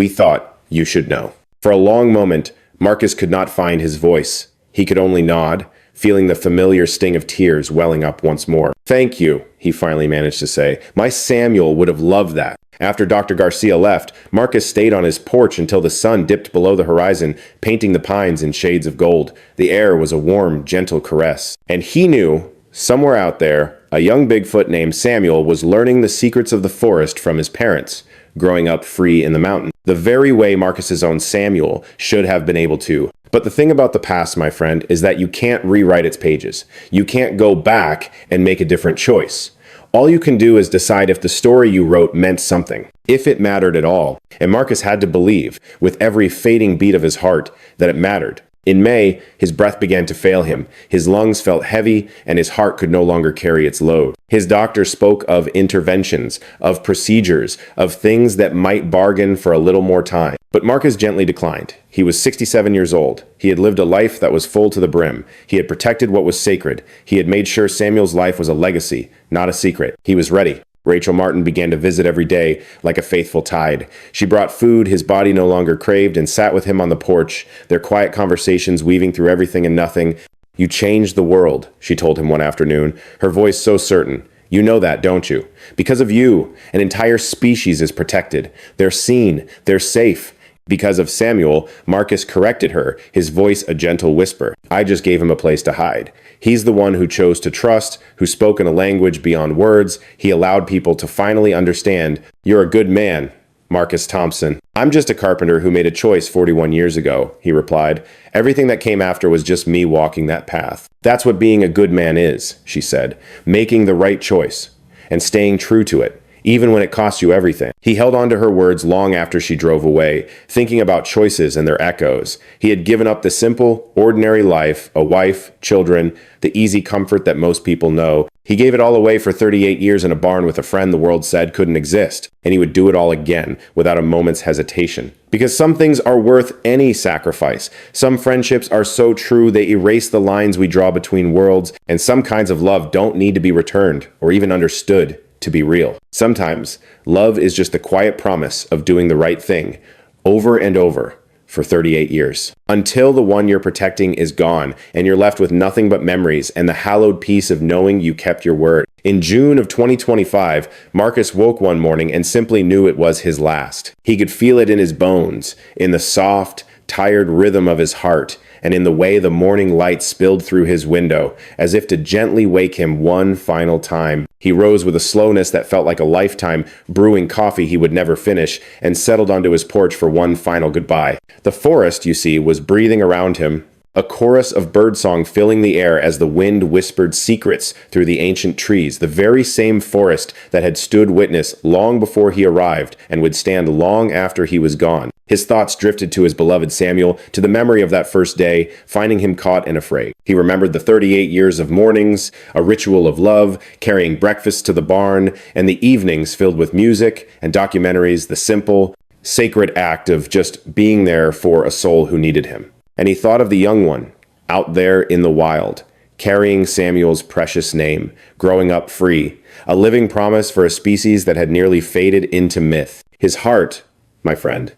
thought you should know." For a long moment, Marcus could not find his voice. He could only nod, feeling the familiar sting of tears welling up once more. "Thank you," he finally managed to say. "My Samuel would have loved that." After Dr. Garcia left, Marcus stayed on his porch until the sun dipped below the horizon, painting the pines in shades of gold. The air was a warm, gentle caress. And he knew, somewhere out there, a young Bigfoot named Samuel was learning the secrets of the forest from his parents, growing up free in the mountain, the very way Marcus's own Samuel should have been able to. But the thing about the past, my friend, is that you can't rewrite its pages. You can't go back and make a different choice. All you can do is decide if the story you wrote meant something, if it mattered at all. And Marcus had to believe, with every fading beat of his heart, that it mattered. In May, his breath began to fail him. His lungs felt heavy, and his heart could no longer carry its load. His doctor spoke of interventions, of procedures, of things that might bargain for a little more time. But Marcus gently declined. He was 67 years old. He had lived a life that was full to the brim. He had protected what was sacred. He had made sure Samuel's life was a legacy, not a secret. He was ready. Rachel Martin began to visit every day like a faithful tide. She brought food his body no longer craved and sat with him on the porch, their quiet conversations weaving through everything and nothing. "You changed the world," she told him one afternoon, her voice so certain. "You know that, don't you? Because of you, an entire species is protected. They're seen. They're safe." Because of Samuel, Marcus corrected her, his voice a gentle whisper. "I just gave him a place to hide. He's the one who chose to trust, who spoke in a language beyond words. He allowed people to finally understand. You're a good man, Marcus Thompson." "I'm just a carpenter who made a choice 41 years ago," he replied. "Everything that came after was just me walking that path." "That's what being a good man is," she said. "Making the right choice and staying true to it, even when it costs you everything." He held on to her words long after she drove away, thinking about choices and their echoes. He had given up the simple, ordinary life, a wife, children, the easy comfort that most people know. He gave it all away for 38 years in a barn with a friend the world said couldn't exist, and he would do it all again without a moment's hesitation. Because some things are worth any sacrifice. Some friendships are so true they erase the lines we draw between worlds, and some kinds of love don't need to be returned or even understood to be real. Sometimes, love is just the quiet promise of doing the right thing, over and over, for 38 years. Until the one you're protecting is gone, and you're left with nothing but memories and the hallowed peace of knowing you kept your word. In June of 2025, Marcus woke one morning and simply knew it was his last. He could feel it in his bones, in the soft, tired rhythm of his heart, and in the way the morning light spilled through his window, as if to gently wake him one final time. He rose with a slowness that felt like a lifetime, brewing coffee he would never finish, and settled onto his porch for one final goodbye. The forest, you see, was breathing around him, a chorus of birdsong filling the air as the wind whispered secrets through the ancient trees, the very same forest that had stood witness long before he arrived and would stand long after he was gone. His thoughts drifted to his beloved Samuel, to the memory of that first day, finding him caught and afraid. He remembered the 38 years of mornings, a ritual of love, carrying breakfast to the barn, and the evenings filled with music and documentaries, the simple, sacred act of just being there for a soul who needed him. And he thought of the young one, out there in the wild, carrying Samuel's precious name, growing up free, a living promise for a species that had nearly faded into myth. His heart, my friend,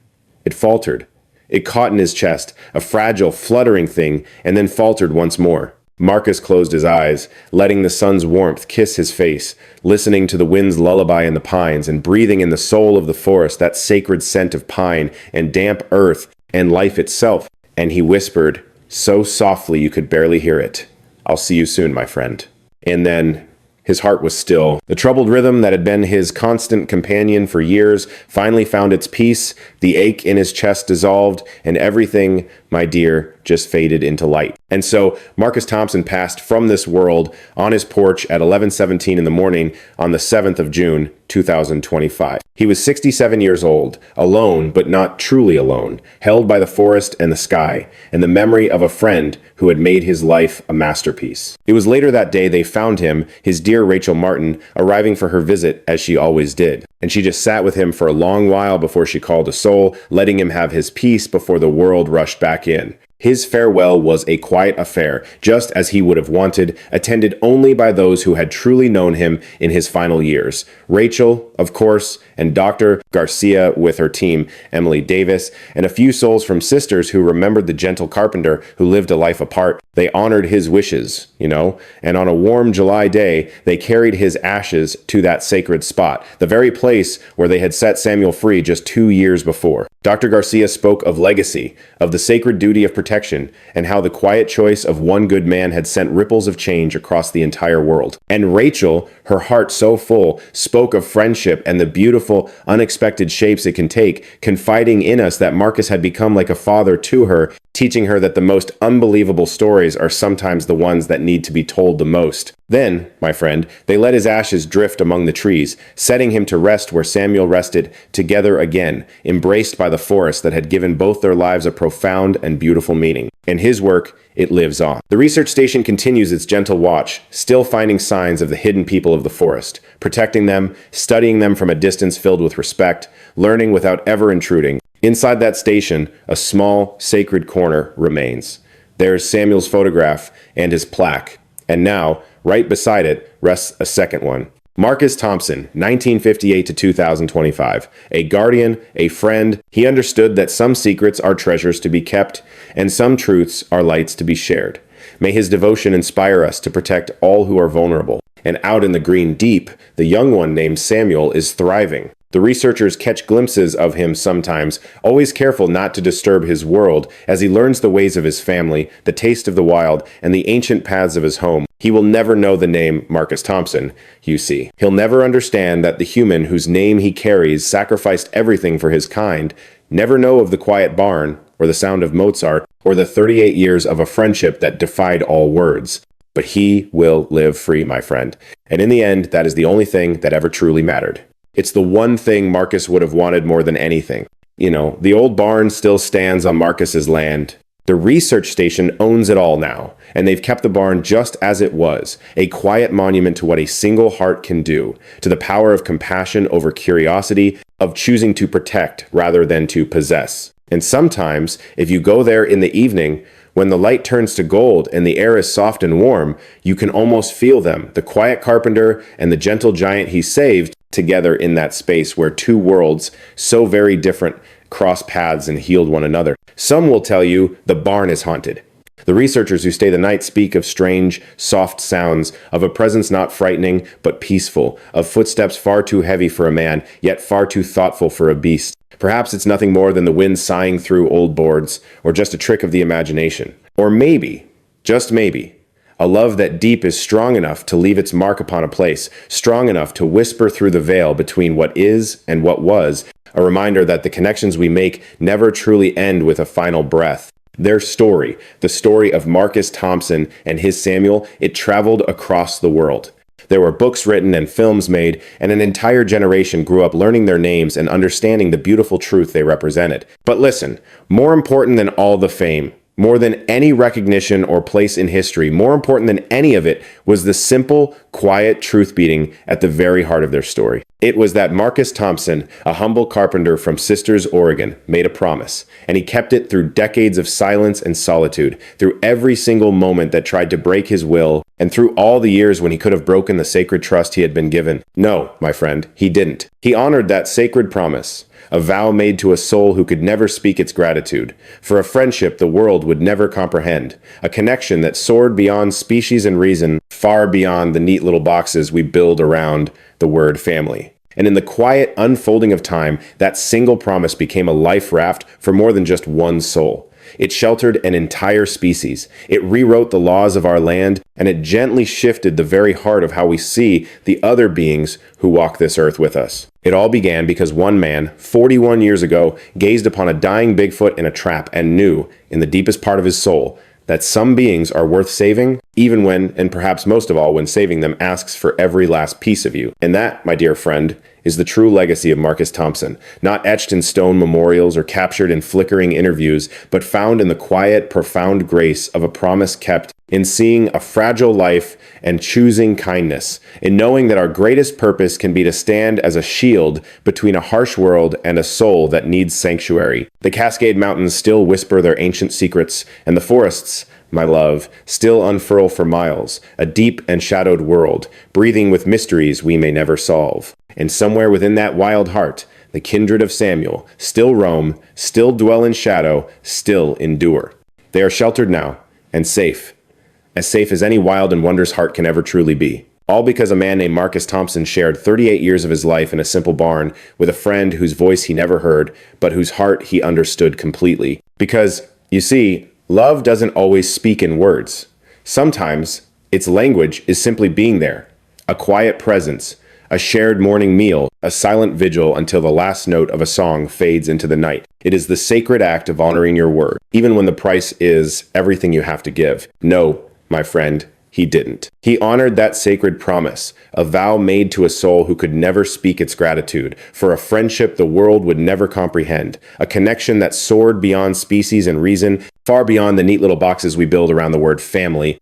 it faltered. It caught in his chest, a fragile, fluttering thing, and then faltered once more. Marcus closed his eyes, letting the sun's warmth kiss his face, listening to the wind's lullaby in the pines, and breathing in the soul of the forest that sacred scent of pine and damp earth and life itself. And he whispered, so softly you could barely hear it, "I'll see you soon, my friend." And then his heart was still. The troubled rhythm that had been his constant companion for years finally found its peace, the ache in his chest dissolved, and everything, my dear, just faded into light. And so Marcus Thompson passed from this world on his porch at 11:17 in the morning on the 7th of June, 2025. He was 67 years old, alone but not truly alone, held by the forest and the sky, and the memory of a friend who had made his life a masterpiece. It was later that day they found him, his dear Rachel Martin, arriving for her visit as she always did. And she just sat with him for a long while before she called a soul, letting him have his peace before the world rushed back in. His farewell was a quiet affair, just as he would have wanted, attended only by those who had truly known him in his final years. Rachel, of course, and Dr. Garcia with her team, Emily Davis, and a few souls from sisters who remembered the gentle carpenter who lived a life apart. They honored his wishes, and on a warm July day, they carried his ashes to that sacred spot, the very place where they had set Samuel free just 2 years before. Dr. Garcia spoke of legacy, of the sacred duty of protection, and how the quiet choice of one good man had sent ripples of change across the entire world. And Rachel, her heart so full, spoke of friendship and the beautiful, unexpected shapes it can take, confiding in us that Marcus had become like a father to her, teaching her that the most unbelievable stories are sometimes the ones that need to be told the most. Then, my friend, they let his ashes drift among the trees, setting him to rest where Samuel rested, together again, embraced by the forest that had given both their lives a profound and beautiful meaning. In his work, it lives on. The research station continues its gentle watch, still finding signs of the hidden people of the forest, protecting them, studying them from a distance filled with respect, learning without ever intruding. Inside that station, a small, sacred corner remains. There's Samuel's photograph and his plaque, and now, right beside it, rests a second one. Marcus Thompson, 1958 to 2025. A guardian, a friend, he understood that some secrets are treasures to be kept, and some truths are lights to be shared. May his devotion inspire us to protect all who are vulnerable. And out in the green deep, the young one named Samuel is thriving. The researchers catch glimpses of him sometimes, always careful not to disturb his world, as he learns the ways of his family, the taste of the wild, and the ancient paths of his home. He will never know the name Marcus Thompson, you see. He'll never understand that the human whose name he carries sacrificed everything for his kind, never know of the quiet barn, or the sound of Mozart, or the 38 years of a friendship that defied all words. But he will live free, my friend. And in the end, that is the only thing that ever truly mattered. It's the one thing Marcus would have wanted more than anything. The old barn still stands on Marcus's land. The research station owns it all now, and they've kept the barn just as it was, a quiet monument to what a single heart can do, to the power of compassion over curiosity, of choosing to protect rather than to possess. And sometimes, if you go there in the evening, when the light turns to gold and the air is soft and warm, you can almost feel them, the quiet carpenter and the gentle giant he saved, together in that space where two worlds, so very different, cross paths and healed one another. Some will tell you the barn is haunted. The researchers who stay the night speak of strange, soft sounds, of a presence not frightening, but peaceful, of footsteps far too heavy for a man, yet far too thoughtful for a beast. Perhaps it's nothing more than the wind sighing through old boards, or just a trick of the imagination. Or maybe, just maybe, a love that deep is strong enough to leave its mark upon a place, strong enough to whisper through the veil between what is and what was, a reminder that the connections we make never truly end with a final breath. Their story, the story of Marcus Thompson and his Samuel, it traveled across the world. There were books written and films made, and an entire generation grew up learning their names and understanding the beautiful truth they represented. But listen, more important than all the fame, more than any recognition or place in history, more important than any of it, was the simple, quiet truth beating at the very heart of their story. It was that Marcus Thompson, a humble carpenter from Sisters, Oregon, made a promise, and he kept it through decades of silence and solitude, through every single moment that tried to break his will, and through all the years when he could have broken the sacred trust he had been given. No, my friend, he didn't. He honored that sacred promise, a vow made to a soul who could never speak its gratitude, for a friendship the world would never comprehend, a connection that soared beyond species and reason, far beyond the neat little boxes we build around the word family. And in the quiet unfolding of time, that single promise became a life raft for more than just one soul. It sheltered an entire species. It rewrote the laws of our land, and it gently shifted the very heart of how we see the other beings who walk this earth with us. It all began because one man, 41 years ago, gazed upon a dying Bigfoot in a trap and knew, in the deepest part of his soul, that some beings are worth saving, even when, and perhaps most of all, when saving them asks for every last piece of you. And that, my dear friend, is the true legacy of Marcus Thompson, not etched in stone memorials or captured in flickering interviews, but found in the quiet, profound grace of a promise kept, in seeing a fragile life and choosing kindness, in knowing that our greatest purpose can be to stand as a shield between a harsh world and a soul that needs sanctuary. The Cascade Mountains still whisper their ancient secrets, and the forests, my love, still unfurl for miles, a deep and shadowed world, breathing with mysteries we may never solve. And somewhere within that wild heart, the kindred of Samuel still roam, still dwell in shadow, still endure. They are sheltered now, and safe as any wild and wondrous heart can ever truly be. All because a man named Marcus Thompson shared 38 years of his life in a simple barn with a friend whose voice he never heard, but whose heart he understood completely. Because, you see, love doesn't always speak in words. Sometimes its language is simply being there, a quiet presence, a shared morning meal, a silent vigil until the last note of a song fades into the night. It is the sacred act of honoring your word, even when the price is everything you have to give. No, my friend, he didn't. He honored that sacred promise, a vow made to a soul who could never speak its gratitude, for a friendship the world would never comprehend, a connection that soared beyond species and reason, far beyond the neat little boxes we build around the word family.